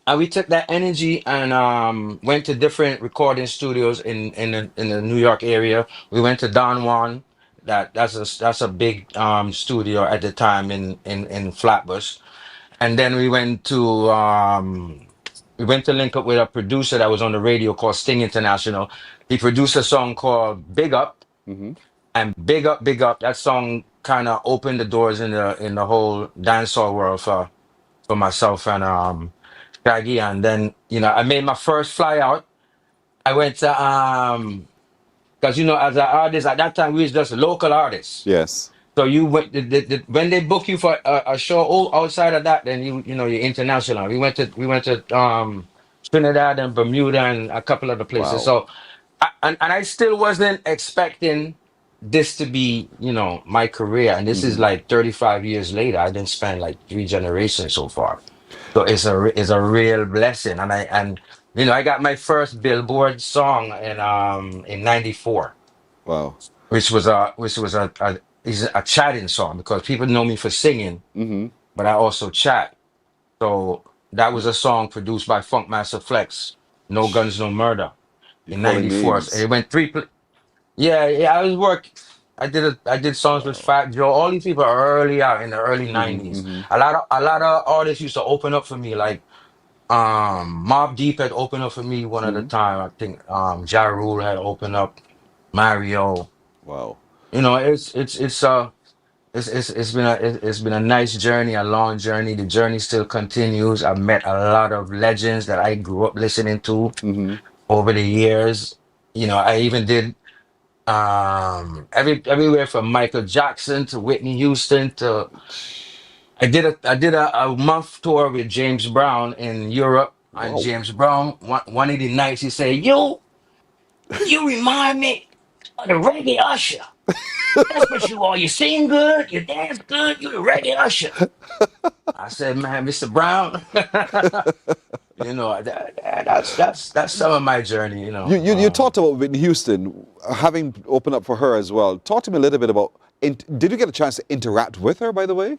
And we took that energy and went to different recording studios in the New York area. We went to Don Juan. That's a big studio at the time in Flatbush. And then we went to link up with a producer that was on the radio called Sting International. He produced a song called Big Up, and Big Up, Big Up. That song kind of opened the doors in the whole dancehall world for myself and Shaggy. And then I made my first fly out. I went to because as an artist at that time we was just local artists. Yes. So you went when they book you for a show outside of that, then you're international. We went to Trinidad and Bermuda and a couple other places. Wow. So I still wasn't expecting this to be my career, and this is like 35 years later. I didn't spend like 3 generations so far. So it's a real blessing, and I got my first Billboard song in '94. Wow. Which was is a chatting song because people know me for singing, but I also chat. So that was a song produced by Funkmaster Flex, No Guns No Murder, in calling '94. names. It went Yeah. I did songs with Fat Joe. All these people are early out in the early '90s. A lot of artists used to open up for me, like Mobb Deep had opened up for me one at a time. I think Ja Rule had opened up, Mario. Wow. It's been a nice journey, a long journey. The journey still continues. I've met a lot of legends that I grew up listening to over the years. I even did everywhere from Michael Jackson to Whitney Houston to I did a month tour with James Brown in Europe. And Wow. James Brown, one of the nights, he said, You remind me of the reggae usher. That's what you are. You sing good, you dance good, you the reggae usher. I said, man, Mr. Brown, that's some of my journey. You talked about Whitney Houston, having opened up for her as well. Talk to me a little bit about, did you get a chance to interact with her, by the way?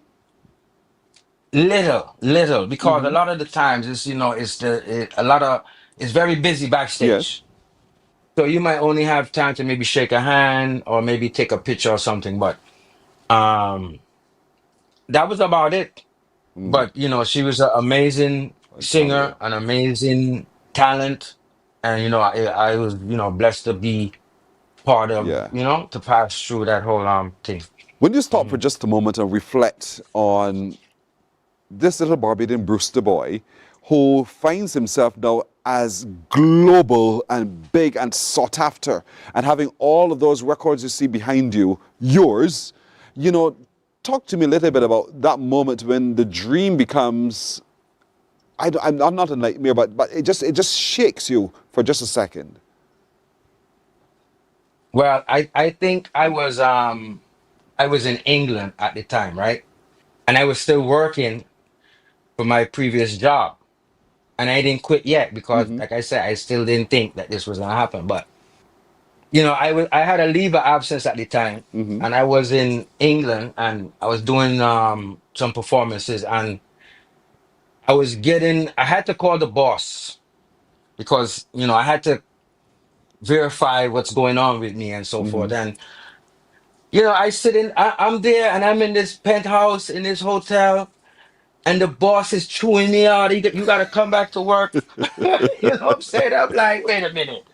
Little, because a lot of the times it's very busy backstage. Yes. So you might only have time to maybe shake a hand or maybe take a picture or something, but that was about it. But she was an amazing singer, an amazing talent, and I was blessed to be part of to pass through that whole thing. When you stop for just a moment and reflect on this little Barbadian Brewster boy who finds himself now as global and big and sought after, and having all of those records you see behind you, yours, talk to me a little bit about that moment when the dream becomes, I'm not a nightmare, but it just shakes you for just a second. Well, I think I was in England at the time, right? And I was still working for my previous job. And I didn't quit yet because, like I said, I still didn't think that this was going to happen. But, I had a leave of absence at the time. And I was in England and I was doing some performances. And I had to call the boss because, I had to verify what's going on with me and so forth. And, I'm there and I'm in this penthouse in this hotel. And the boss is chewing me out. You got to come back to work. You know what I'm saying? I'm like, wait a minute.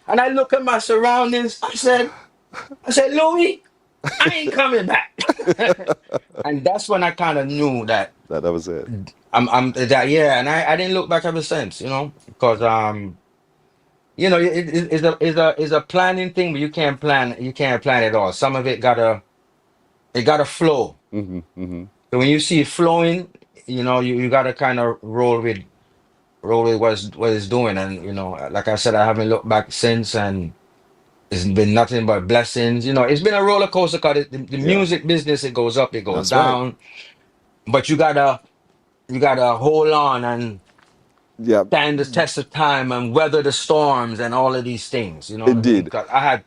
And I look at my surroundings. I said, Louis, I ain't coming back. And that's when I kind of knew that that was it. And I didn't look back ever since, because it's a planning thing, but you can't plan it all. Some of it gotta flow. So when you see it flowing, you gotta kind of roll with what it's doing. And like I said, I haven't looked back since, and it's been nothing but blessings. It's been a roller coaster because the music business, it goes up, it goes down. But you gotta hold on and stand the test of time and weather the storms and all of these things. Indeed. Because I had,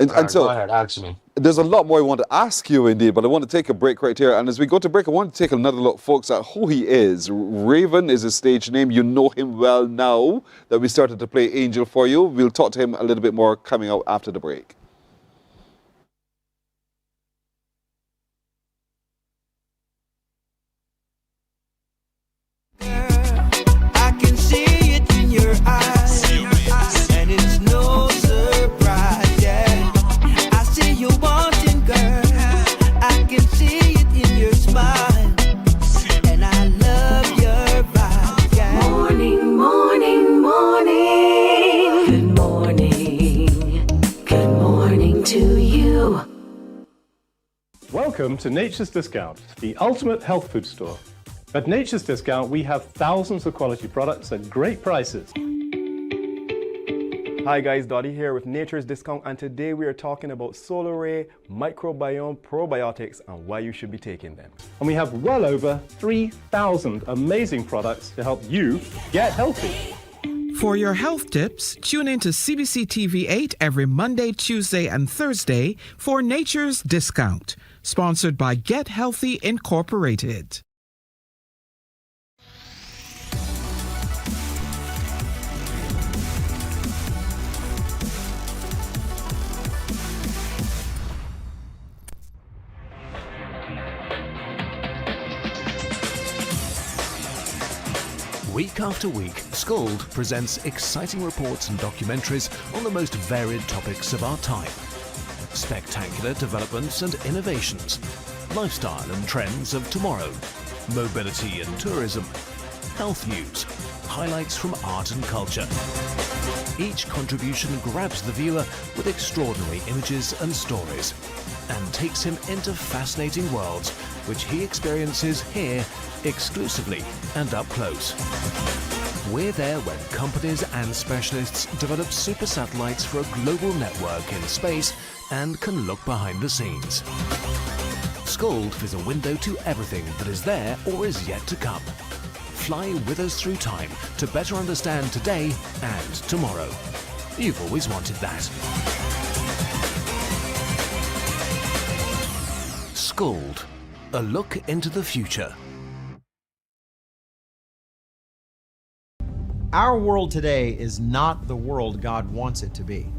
And so, go ahead, ask me. There's a lot more I want to ask you indeed, but I want to take a break right here. And as we go to break, I want to take another look, folks, at who he is. Riven is his stage name. You know him well now that we started to play Angel for you. We'll talk to him a little bit more coming out after the break. I can see it in your eyes, and it's no surprise, yeah. I see you wanting, girl. I can see it in your smile, and I love your vibe, yeah. Morning, morning, morning. Good morning. Good morning to you. Welcome to Nature's Discount, the ultimate health food store. At Nature's Discount, we have thousands of quality products at great prices. Hi guys, Dottie here with Nature's Discount, and today we are talking about Solar Ray Microbiome Probiotics and why you should be taking them. And we have well over 3,000 amazing products to help you get healthy. For your health tips, tune in to CBC TV 8 every Monday, Tuesday, and Thursday for Nature's Discount, sponsored by Get Healthy Incorporated. Week after week, Skold presents exciting reports and documentaries on the most varied topics of our time. Spectacular developments and innovations, lifestyle and trends of tomorrow, mobility and tourism, health news, highlights from art and culture. Each contribution grabs the viewer with extraordinary images and stories and takes him into fascinating worlds which he experiences here exclusively and up close. We're there when companies and specialists develop super satellites for a global network in space and can look behind the scenes. Skold is a window to everything that is there or is yet to come. Fly with us through time to better understand today and tomorrow. You've always wanted that. Skold, a look into the future. Our world today is not the world God wants it to be.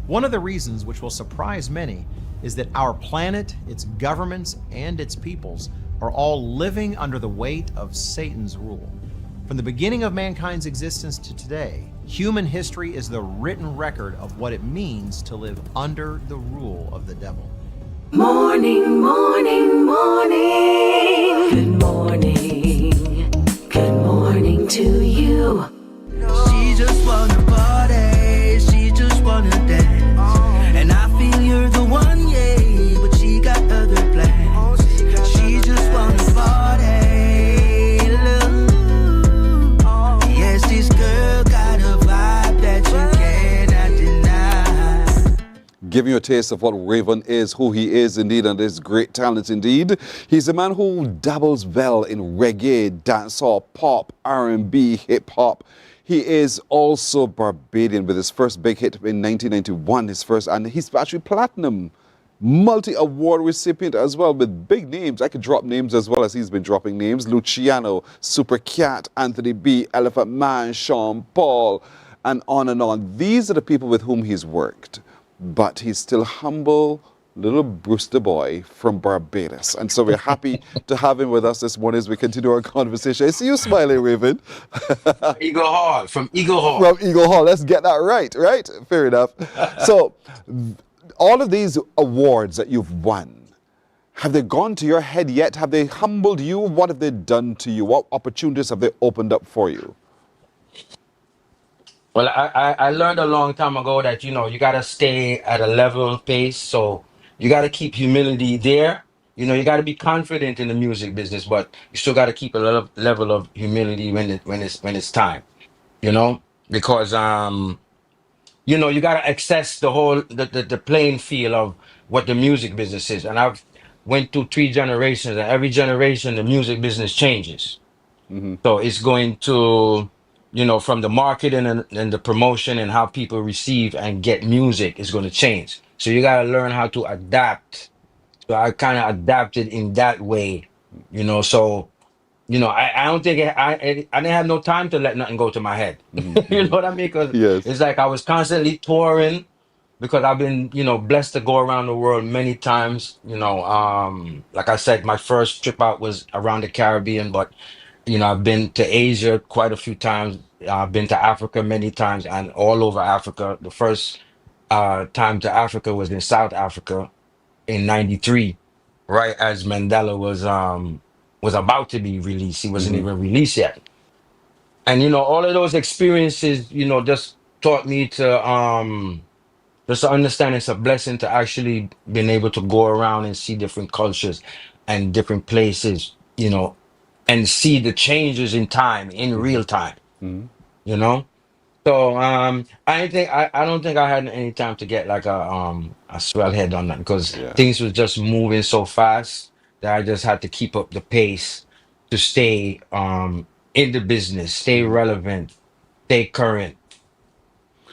One of the reasons which will surprise many is that our planet, its governments, and its peoples are all living under the weight of Satan's rule. From the beginning of mankind's existence to today, human history is the written record of what it means to live under the rule of the devil. Morning, morning, morning. Good morning. Good morning to you. She just wanna party, she just wanna dance, and I feel you're the one, yeah, but she got other plans. She just wanna party, love. Yes, this girl got a vibe that you cannot deny. Giving you a taste of what Riven is, who he is indeed, and his great talent indeed. He's a man who dabbles well in reggae, dancehall, pop, R&B, hip-hop. He is also Barbadian with his first big hit in 1991, and he's actually platinum, multi-award recipient as well with big names. I could drop names as well as he's been dropping names. Luciano, Super Cat, Anthony B, Elephant Man, Sean Paul, and on and on. These are the people with whom he's worked, but he's still humble, little Brewster boy from Barbados. And so we're happy to have him with us this morning as we continue our conversation. I see you smiling, Riven. Eagle Hall, from Eagle Hall. From Eagle Hall. Let's get that right? Fair enough. So all of these awards that you've won, have they gone to your head yet? Have they humbled you? What have they done to you? What opportunities have they opened up for you? Well, I learned a long time ago that, you got to stay at a level pace. So you got to keep humility there. You got to be confident in the music business, but you still got to keep a level of humility when it's time, because, you got to access the playing field of what the music business is. And I've went through 3 generations, and every generation, the music business changes. So it's going to, from the marketing and the promotion and how people receive and get music is going to change. So you gotta learn how to adapt. So I kind of adapted in that way, you know. So I don't think I didn't have no time to let nothing go to my head. You know what I mean? Because Yes. it's like I was constantly touring because I've been, blessed to go around the world many times. Like I said, my first trip out was around the Caribbean, but I've been to Asia quite a few times. I've been to Africa many times and all over Africa. The first time to Africa was in South Africa in '93, right as Mandela was about to be released. He wasn't even released yet. And all of those experiences, just taught me to just to understand it's a blessing to actually being able to go around and see different cultures and different places, and see the changes in time, in real time, you know? So I don't think I had any time to get like a swell head on that because things was just moving so fast that I just had to keep up the pace to stay in the business, stay relevant, stay current.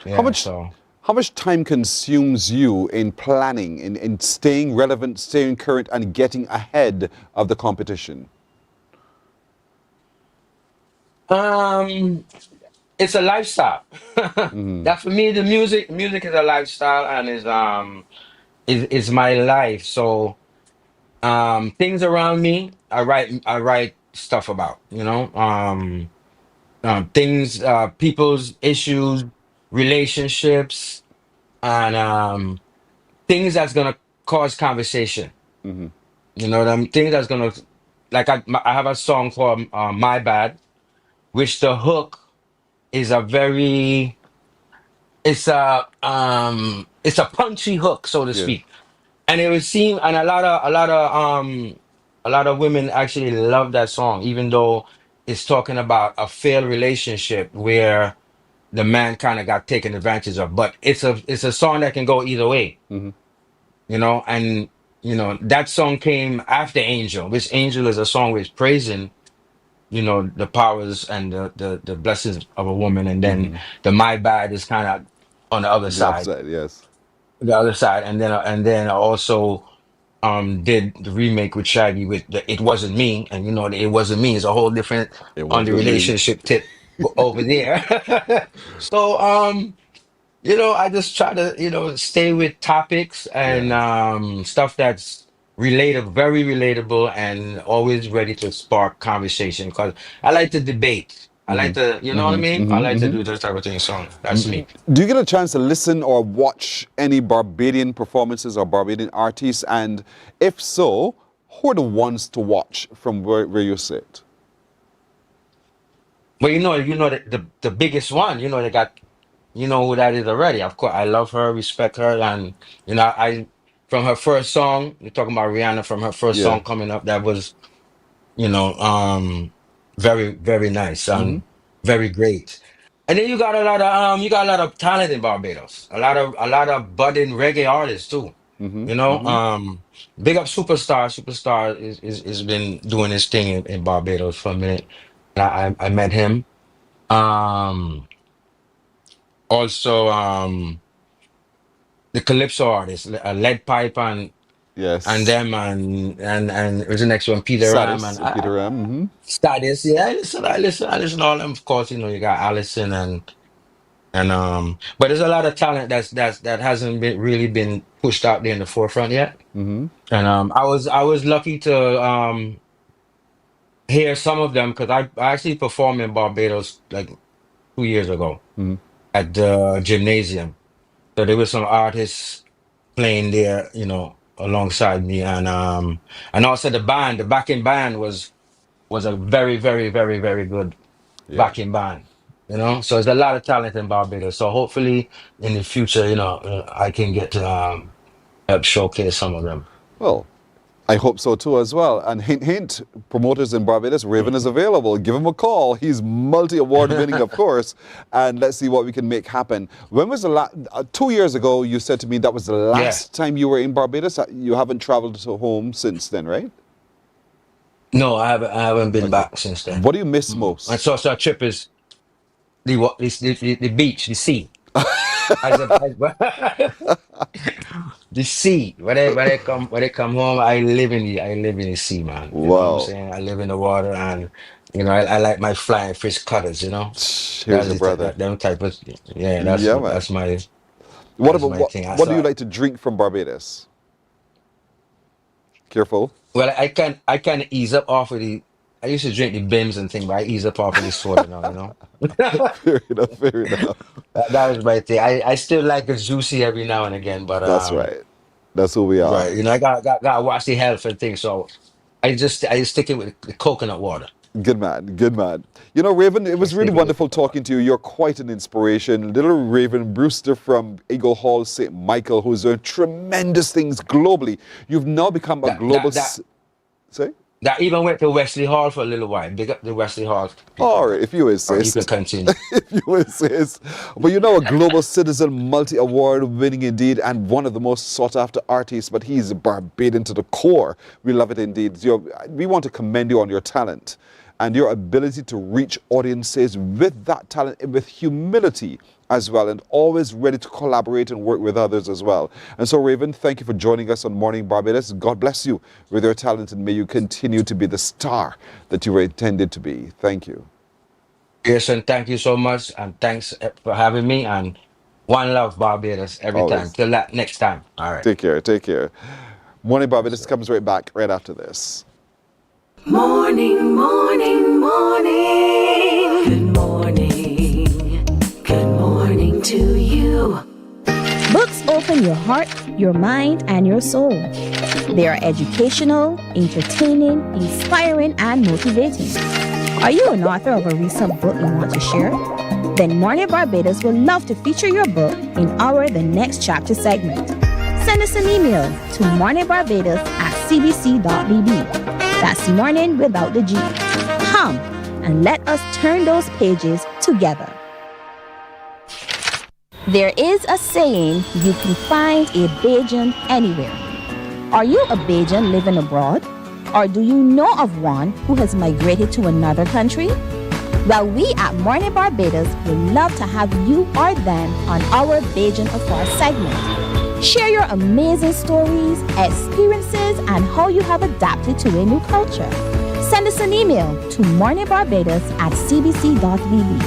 How Yeah, much so how much time consumes you in planning, in staying relevant, staying current, and getting ahead of the competition? it's a lifestyle. That for me, the music is a lifestyle and is my life. So things around me, I write stuff about, things, people's issues, relationships, and things that's gonna cause conversation. You know what I mean? Things that's gonna like I have a song called "My Bad," which the hook is a very it's a punchy hook, so to Yes. speak. And it would seem, and a lot of women actually love that song, even though it's talking about a failed relationship where the man kind of got taken advantage of. But it's a song that can go either way, and that song came after Angel, which Angel is a song which praising, the powers and the blessings of a woman, and then the My Bad is kind of on the other The side. upside, yes. The other side, and then I also did the remake with Shaggy with the It Wasn't Me, and the It Wasn't Me is a whole different It on the wasn't me. relationship tip over there. So I just try to stay with topics and stuff that's very relatable and always ready to spark conversation because I like to debate. I like to, you know what I mean? I like to do this type of thing. So that's me. Do you get a chance to listen or watch any Barbadian performances or Barbadian artists? And if so, who are the ones to watch from where you sit? Well, the biggest one, they got, who that is already. Of course, I love her, respect her, and I from her first song, you're talking about Rihanna from her first Yeah. song coming up, that was, very, very nice and very great. And then you got a lot of talent in Barbados. A lot of budding reggae artists too. Big up Superstar. Superstar is been doing his thing in Barbados for a minute. I met him. Um, Also, the calypso artists, Lead Pipe and Yes. them and who's the next one? Peter Ram and Sadis, Peter Ram. Stadis. Yeah, I listen to all them. Of course, you got Allison and but there's a lot of talent that hasn't been really been pushed out there in the forefront yet. And I was lucky to hear some of them because I actually performed in Barbados like 2 years ago at the gymnasium. So there were some artists playing there, alongside me, and also the backing band was a very, very, very, very good backing band. So there's a lot of talent in Barbados. So hopefully in the future, I can get to help showcase some of them. Well, I hope so too as well. And hint, hint, promoters in Barbados, Riven is available. Give him a call. He's multi-award winning, of course. And let's see what we can make happen. When was the last, 2 years ago, you said to me that was the last time you were in Barbados? You haven't traveled to home since then, right? No, I haven't been back since then. What do you miss most? And so our trip is the beach, the sea. The sea. When they come home, I live in the sea, man. You know what I'm Wow. saying? I live in the water, and I like my flying fish cutters. Here's That's a brother. them type of yeah. Yeah, man. That's my What that's about my thing. what do you like to drink from Barbados? Careful. Well, I can ease up off of the. I used to drink the Bims and thing, but I ease up off of the soda now. Fair enough. Fair enough. That was my thing. I still like a juicy every now and again, but That's right. That's who we are. right. I got to watch the health and things, so I stick it with the coconut water. Good man, good man. Raven, it was really wonderful talking to you. You're quite an inspiration. Little Raven Brewster from Eagle Hall, St. Michael, who's doing tremendous things globally. You've now become a global... Say? That even went to Wesley Hall for a little while. Big up the Wesley Hall people. All right, if you Or you insist. can continue. If you insist. But a global citizen, multi-award winning indeed, and one of the most sought after artists, but he's Barbadian to the core. We love it indeed. We want to commend you on your talent and your ability to reach audiences with that talent, with humility as well, and always ready to collaborate and work with others as well. And so, Raven, thank you for joining us on Morning Barbados. God bless you with your talent, and may you continue to be the star that you were intended to be. Thank you. Yes, and thank you so much, and thanks for having me, and one love, Barbados, every Always. time. Till that next time. All right. Take care, take care. Morning Barbados comes right back right after this. Morning, morning, morning. Good morning. Good morning to you. Books open your heart, your mind, and your soul. They are educational, entertaining, inspiring, and motivating. Are you an author of a recent book you want to share? Then Mornin Barbados would love to feature your book in our The Next Chapter segment. Send us an email to morninbarbados@cbc.bb. That's morning without the G. Come and let us turn those pages together. There is a saying, you can find a pageant anywhere. Are you a pageant living abroad? Or do you know of one who has migrated to another country? Well, we at Mornin Barbados would love to have you or them on our Pageant Afar segment. Share your amazing stories, experiences, and how you have adapted to a new culture. Send us an email to morninbarbados@cbc.bb,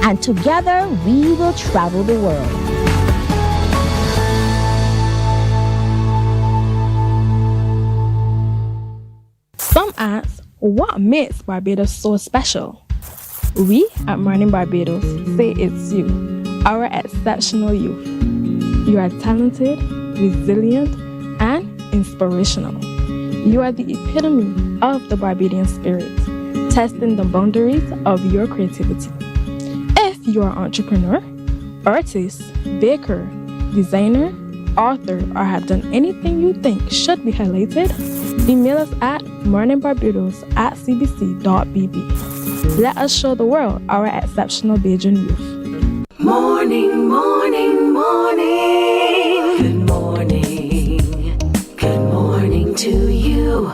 and together we will travel the world. Some ask, what makes Barbados so special? We at Mornin Barbados say it's you, our exceptional youth. You are talented, resilient, and inspirational. You are the epitome of the Barbadian spirit, testing the boundaries of your creativity. If you are an entrepreneur, artist, baker, designer, author, or have done anything you think should be highlighted, email us at morninbarbados@cbc.bb. Let us show the world our exceptional Bajan youth. Morning, morning, morning. Good morning. Good morning to you.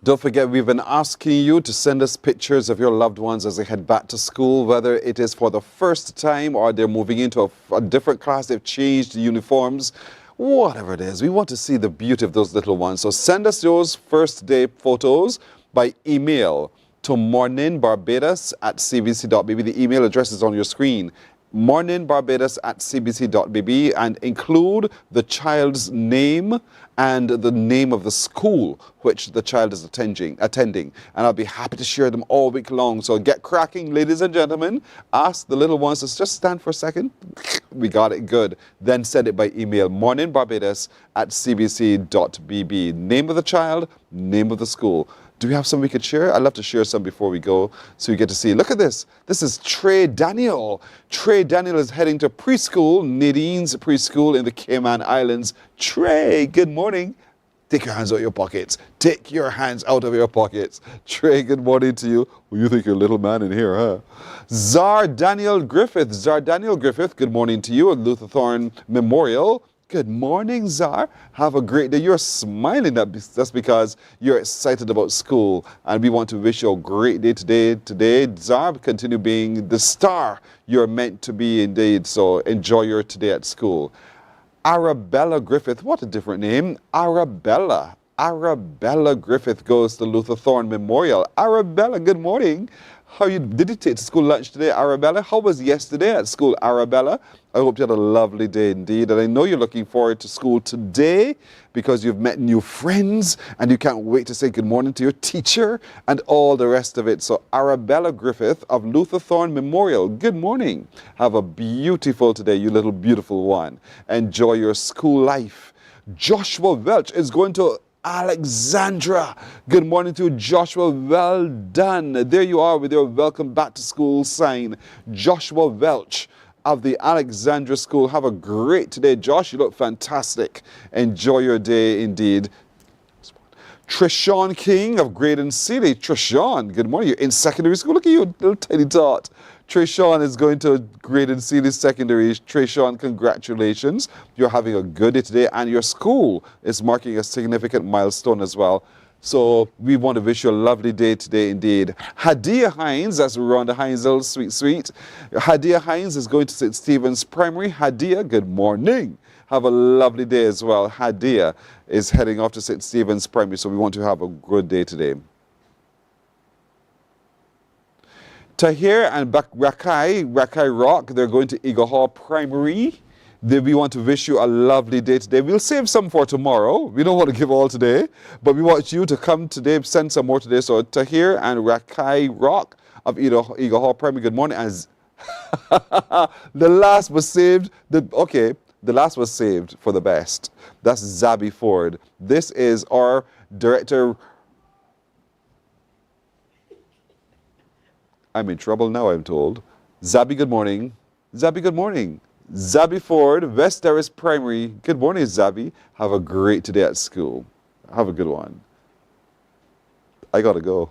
Don't forget, we've been asking you to send us pictures of your loved ones as they head back to school, whether it is for the first time or they're moving into a different class, they've changed uniforms, whatever it is. We want to see the beauty of those little ones. So send us those first day photos by email to morninbarbados@cbc.bb. The email address is on your screen. morninbarbados@cbc.bb, and include the child's name and the name of the school which the child is attending. And I'll be happy to share them all week long. So get cracking, ladies and gentlemen. Ask the little ones to just stand for a second. We got it good. Then send it by email, morninbarbados@cbc.bb. Name of the child, name of the school. Do we have some we could share? I'd love to share some before we go so you get to see. Look at this. This is Trey Daniel. Trey Daniel is heading to preschool, Nadine's preschool in the Cayman Islands. Trey, good morning. Take your hands out of your pockets. Take your hands out of your pockets. Trey, good morning to you. Well, you think you're a little man in here, huh? Zar Daniel Griffith. Zar Daniel Griffith, good morning to you at Luther Thorne Memorial Good morning, Zar. Have a great day. You're smiling. That's because you're excited about school. And we want to wish you a great day today. Zar, continue being the star you're meant to be indeed. So enjoy your today at school. Arabella Griffith. What a different name. Arabella. Arabella Griffith goes to Luther Thorne Memorial. Arabella, good morning. Did you take to school lunch today, Arabella? How was yesterday at school, Arabella? I hope you had a lovely day indeed. And I know you're looking forward to school today because you've met new friends and you can't wait to say good morning to your teacher and all the rest of it. So Arabella Griffith of Luther Thorne Memorial, good morning. Have a beautiful today, you little beautiful one. Enjoy your school life. Joshua Welch is going to Alexandra. Good morning to Joshua. Well done. There you are with your welcome back to school sign. Joshua Welch of the Alexandra School. Have a great day, Josh. You look fantastic. Enjoy your day indeed. Trishawn King of Graydon Sealy. Trishawn, good morning. You're in secondary school. Look at you, little tiny tot. Trishawn is going to Graydon Sealy Secondary. Trishawn, congratulations. You're having a good day today, and your school is marking a significant milestone as well. So we want to wish you a lovely day today indeed. Hadia Hines, that's Rhonda Hines, little sweet. Hadia Hines is going to St. Stephen's Primary. Hadia, good morning. Have a lovely day as well. Hadia is heading off to St. Stephen's Primary, so we want to have a good day today. Tahir and Rakai Rock, they're going to Eagle Hall Primary. We want to wish you a lovely day today. We'll save some for tomorrow. We don't want to give all today, but we want you to come today, send some more today. So Tahir and Rakai Rock of Eagle Hall Primary, good morning. As the last was saved. The last was saved for the best. That's Zabby Ford. This is our director. I'm in trouble now, I'm told. Zabby, good morning. Zabby, good morning. Zabby Ford, West Terrace Primary. Good morning, Zabby. Have a great day at school. Have a good one. I gotta go.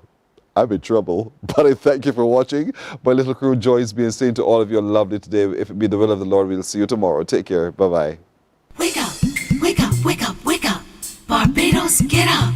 I'm in trouble. But I thank you for watching. My little crew joins me in saying to all of you a lovely today. If it be the will of the Lord, we'll see you tomorrow. Take care. Bye-bye. Wake up, wake up, wake up, wake up. Barbados, get up.